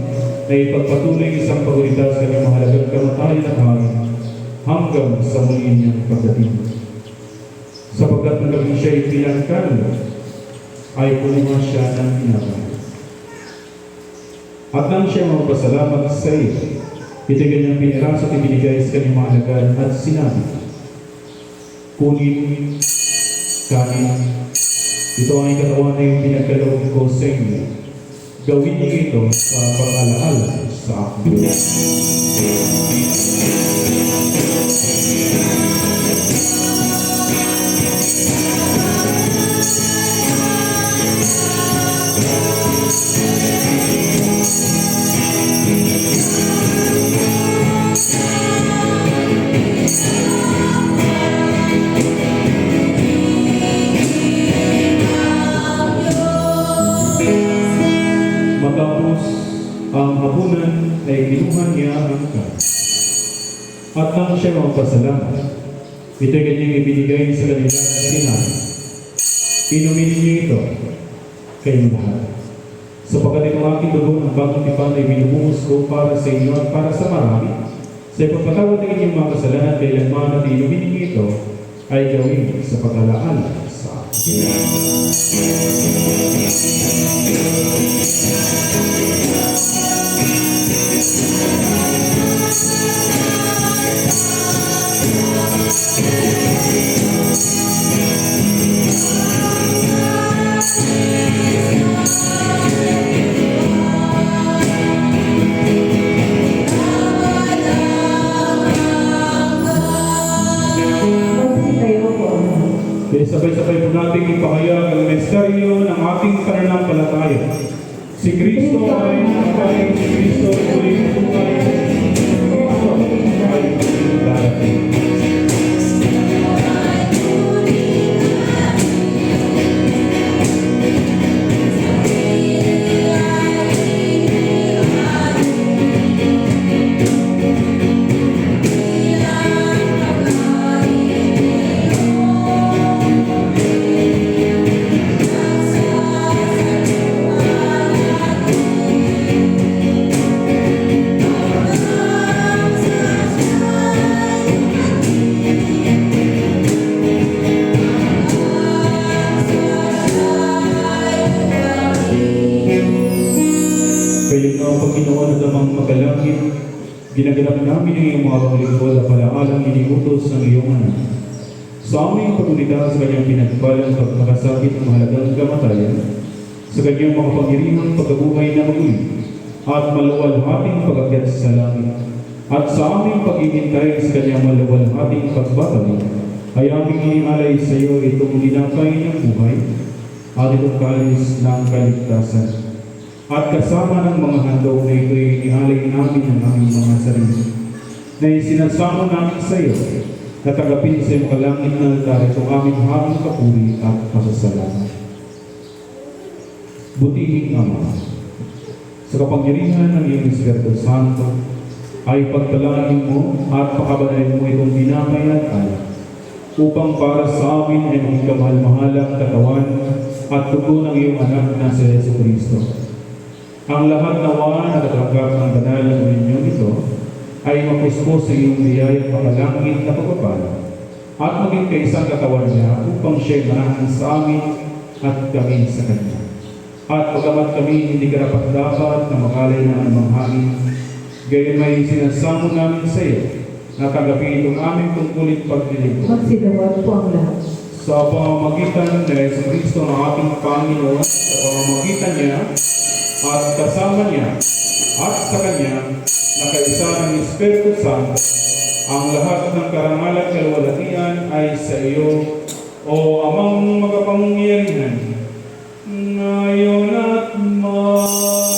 na ipagpatuloy isang pagulita sa kanyang mahalagang kamatayan at hain hanggang sa muli niyang pagdating. Sapagkat naging siya ipinangkal, ay kumuha siya ng pinapay. At nang siya magpasalamat sa iyo, ito kanyang piniras at ibinigay sa kanyang mahalagan at sinabi, kunin, kanin, ito ang katawan na yung pinagkaloob ko sa inyo. Gawin niyo ito sa pag-alaala sa akin. Matapos ang hapunan ay kinuha niya ang kanin. At nang siya magpasalamat, ito'y kanyang ibinigay sa kanila at sinabi, inumin niyo ito, kayong lahat. Sapagkat itong aking dugo ng bagong tipan ay binubuhos ko para sa inyo at para sa marami. Sa ipagpatawad ng inyong mga kasalanan kailanman at inumin niyo ito ay gawin sa pag-alaala sa akin. Kaya sabay-sabay po natin ipahayag ang misteryo ng ating pananampalataya. Si Kristo ay namatay, si Kristo ay muling buhay, si Kristo ay darating. Kayo na ang Panginoon at amang magalangit, ginaganap namin ang iyong mga paglingkod at palaalang iniutos ng iyong anak. Sa aming pagulita sa kanyang pinagpalang pagkakasakit ng mahalagang kamatayan, sa kanyang mga pangyarihang pagkabuhay na muli, at maluwalhating pag-akyat sa langit, at sa aming pag-ihintay sa kanyang maluwalhating pagbabalik, ay aming inialay sa iyo itong dinapay ng buhay, at itong kalis ng kaligtasan. At kasama ng mga handog na ito'y inialay namin ng aming mga sarili, na isinasamo namin sa iyo, Natanggapin sa iyong kalangit na altar itong aming haming kapuri at pasasalamat. Butihing Ama, sa kapangyarihan ng iyong Espiritu Santo, ay pagtalangin mo at pakabanalin mo itong dinamay at alak, upang para sa amin ay maging kamahal-mahalang katawan at tugo ng iyong anak na si Yesu Cristo. Ang lahat nawa na katanggap ng banal na komunyon ito ay mapuspos sa iyong biyayang makalangit na pagpapala at maging kaisang katawan niya upang siya'y manahan sa amin at kami sa Kanya. At pagamat kami hindi karapat-dapat na makalay ng anumang hangin, gayon may sinasamo namin sa iyo na tanggapin itong aming tungkuling paglilingkod. Magsilawat po ang lahat. Sa pamamagitan ng Yesu Cristo ng ating Panginoon, sa pamamagitan niya at kasama niya at sa Kanya na kaisa ng Espiritu Santo, ang lahat ng karangalan at kalwalhatian ay sa iyo, O Amang makapangyarihan, ngayon at magpakailanman.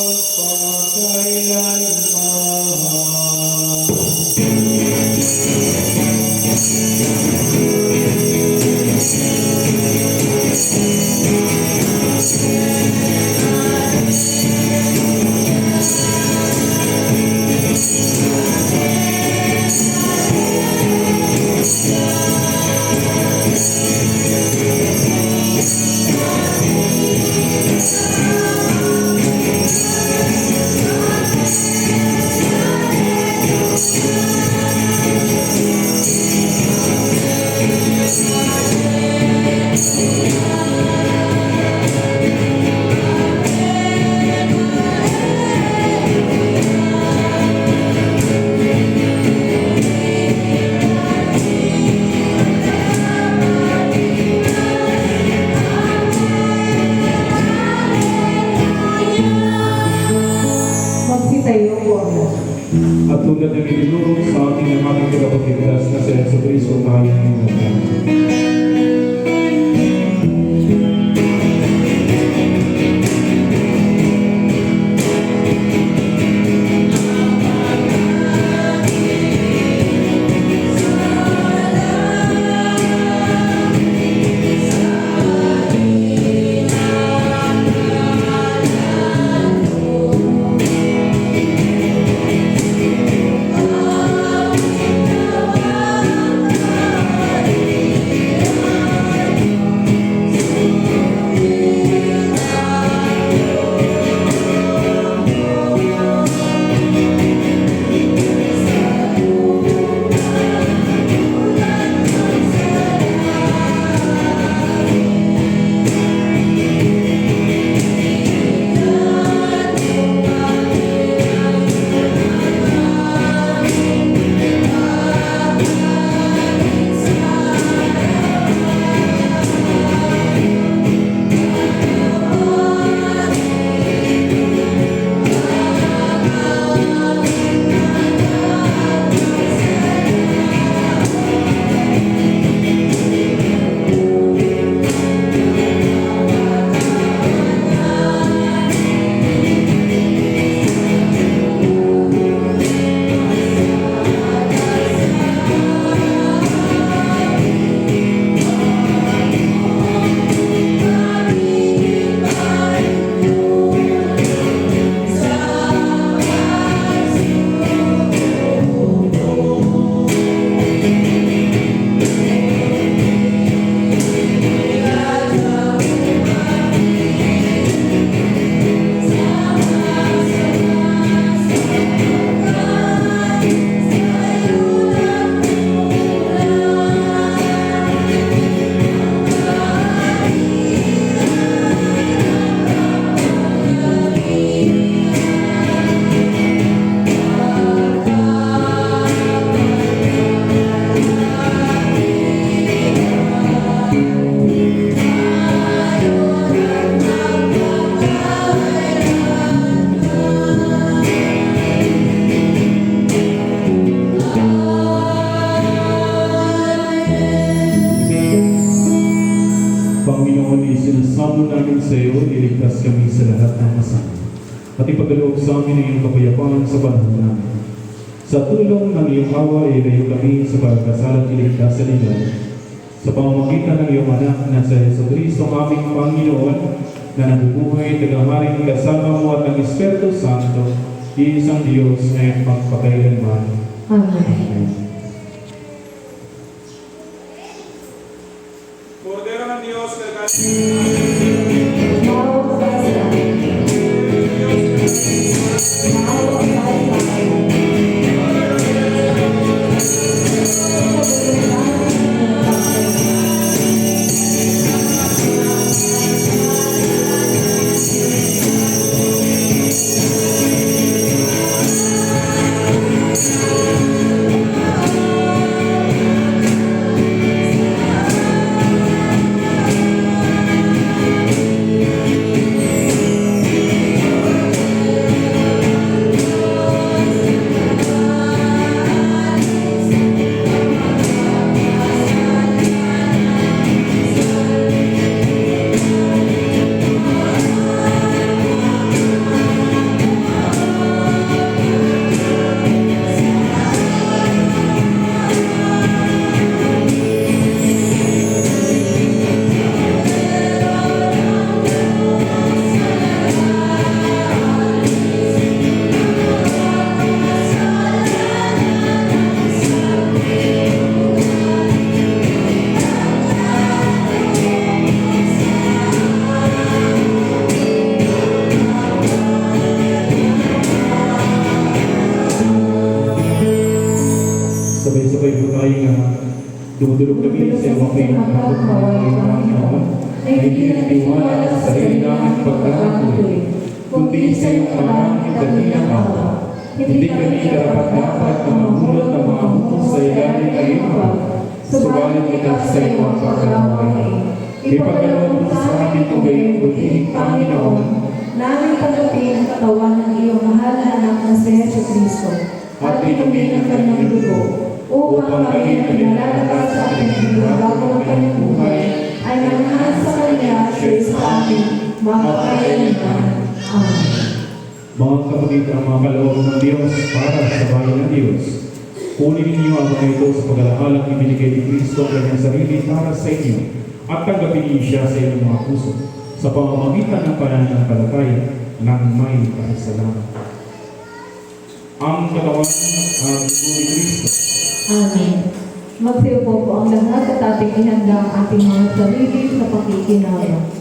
Magsitayo po ang lahat. At tulad ng itinuro sa ating ng aming tagapagligtas na si Yesu Cristo tayo ng Panginoon, isinasamo namin sa iyo, iligtas kami sa lahat ng masama. At ipagkaloob sa amin ang iyong kapayapaan sa panahon namin. Sa tulong ng iyong awa, ilayo kami sa pagkasalat iligtasan nila. Sa pamamagitan ng iyong anak na sa Jesucristo, aming Panginoon, na nabubuhay, tagaharing kasama mo at ang Espiritu Santo, iisang Diyos na magpakailanman. Amen. Cordero ng Diyos, Mawag ka sa Mawag ka sa Sabay-sabay po tayo na dumudulog kami sa iyong mga Panginoon, na hindi nagtiwala sa sarili namin pagkakatuloy, kundi sa iyong maraming dakilang awa. Hindi kami karapat-dapat na mahulot ng mga hutos sa ilalim ng iyong awa, subalit itas sa iyong pagkakamay. Ipagkaloob mo sa amin kung gayon buting Panginoon, namin tanggapin ang katawan ng iyong mahal na anak na si Jesucristo at inumin ang kanyang dugo upang kami na pinalalakas sa ating bago ng kanyang buhay ay manahan sa kanya siya sa ating makakailanman. Amen. mga kapatid, ang mga kaloob ng Diyos para sa bayan ng Diyos. Kunin ninyo ang mga ito sa pag-alaalang ibinigay ni Kristo ang kanyang sarili para sa inyo at tanggapin niyo siya sa inyong mga puso sa pamamagitan ng pananampalataya ng may pasalamat. Ang katawan ng dugo ni Kristo. Amen. Magsiupo po ang lahat at ating ihanda ang ating mga sarili sa pakikinaya.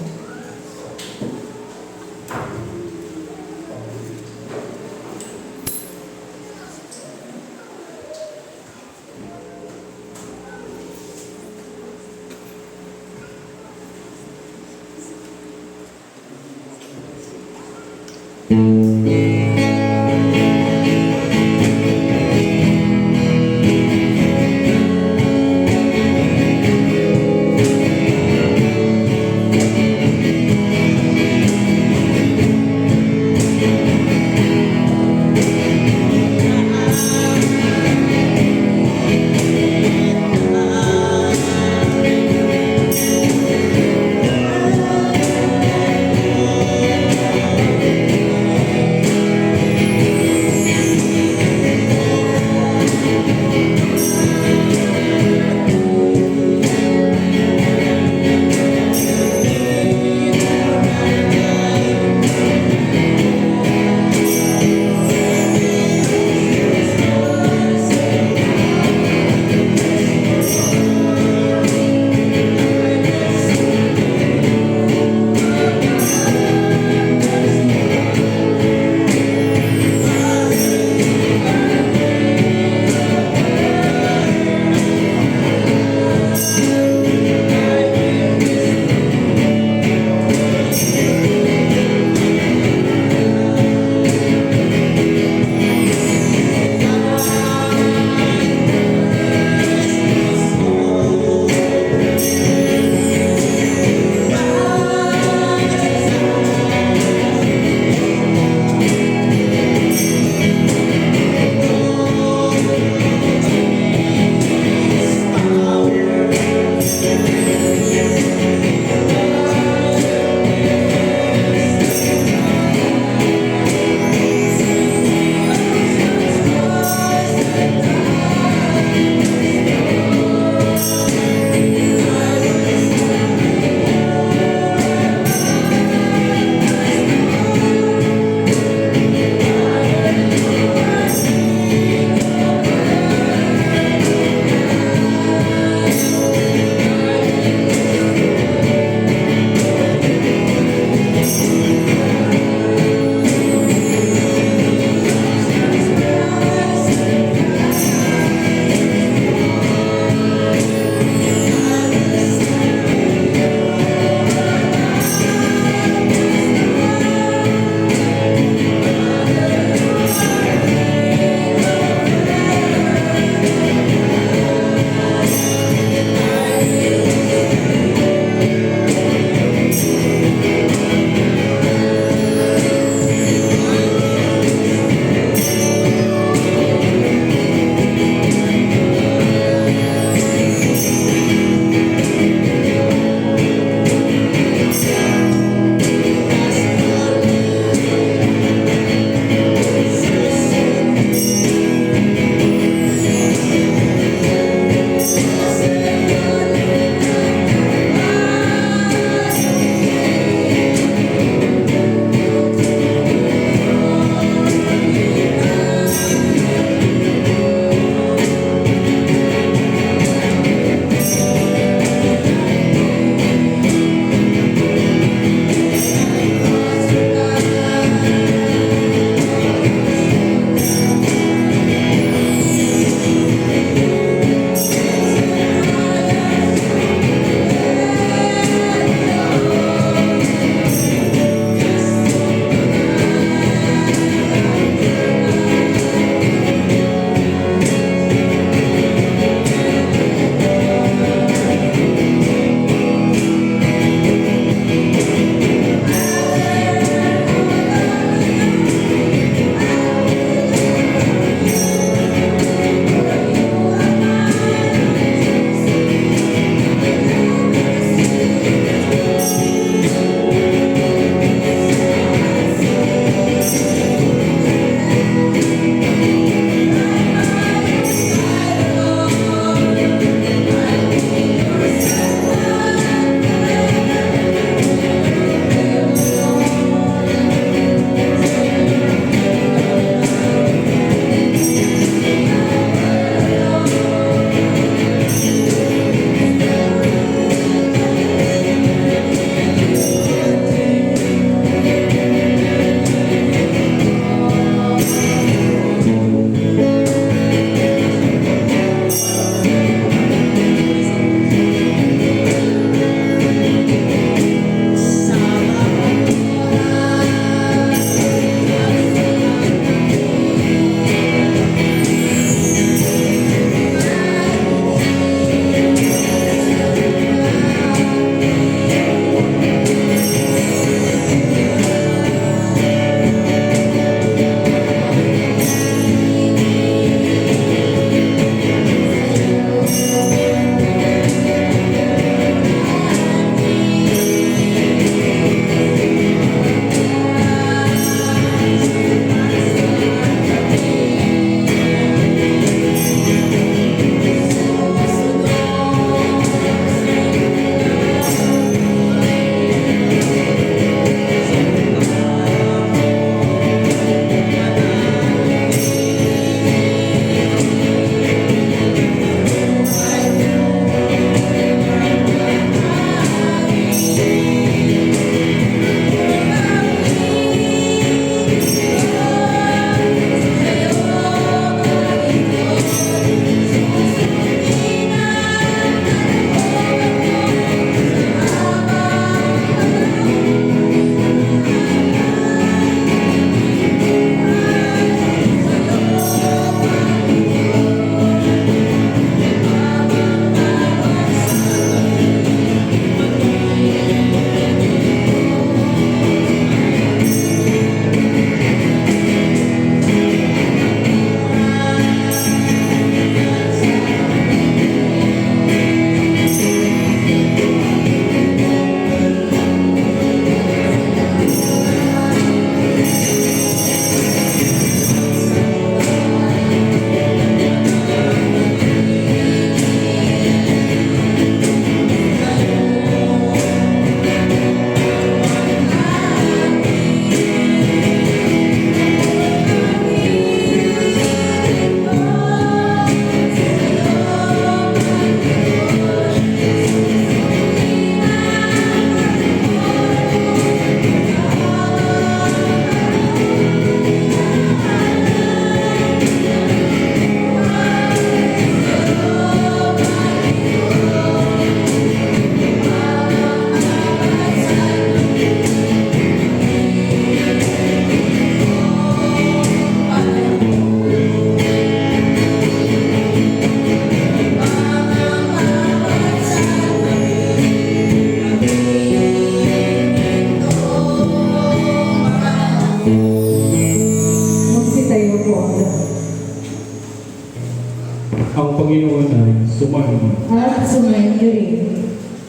sumahin. at sumendo rin.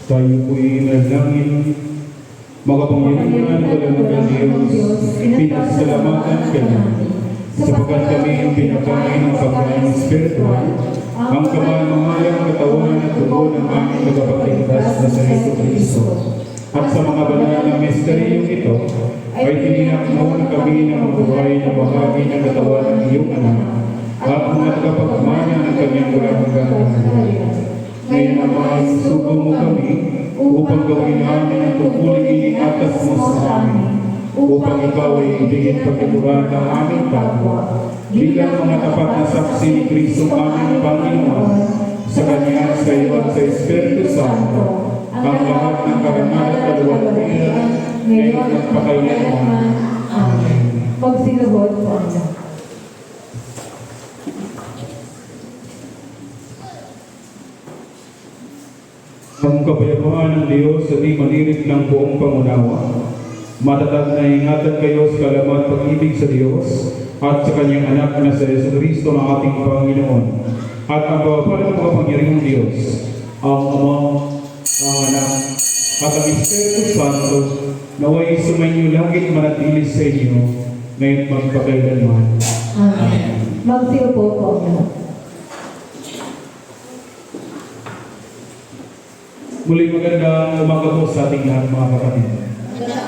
Tayo po'y manalangin. Makapangyarihan at walang Diyos, pinasalamatan ka namin. Sapagkat kami yung pinakain ng pagkain spiritual, ang kamamahalang katawan at dugo ng aming tagapagligtas na sa Jesucristo. At sa mga banal na misteryong ito, ay tiniyak mo na kami na mabuhay na bahagi ng katawan ng iyong anak at mga tagapagmana ng kanyang walang hanggang kaharian. Ngayon naman, sugo mo kami upang gawin namin ang tungkuling iniatas mo sa amin, upang ikaw ay ibigin pagkaturan ng aming kapwa, bilang mga tapat na saksi ni Kristo aming Panginoon, sa Kanya, sa iyo at sa Espiritu Santo, ang lahat ng karangal at kaluwalhatian, ngayon at pakailanman. Amen. Magsilubot po ang lahat. Ang kapayapaan ng Diyos sa di manirit ng buong pangunawa, matatag na ingatan kayo sa kalaman at pag-ibig sa Diyos at sa Kanyang anak na sa Jesucristo ng ating Panginoon. At ang pagpapala ng makapangyarihang Diyos, ang Ama, ang Anak, at ang Espiritu Santo, naway sumainyo laging manatili sa inyo, ngayon magpakailanman. Amen. Magsilubot po ang lahat. Muli magandang umaga po sa ating lahat mga kapatid. Magandang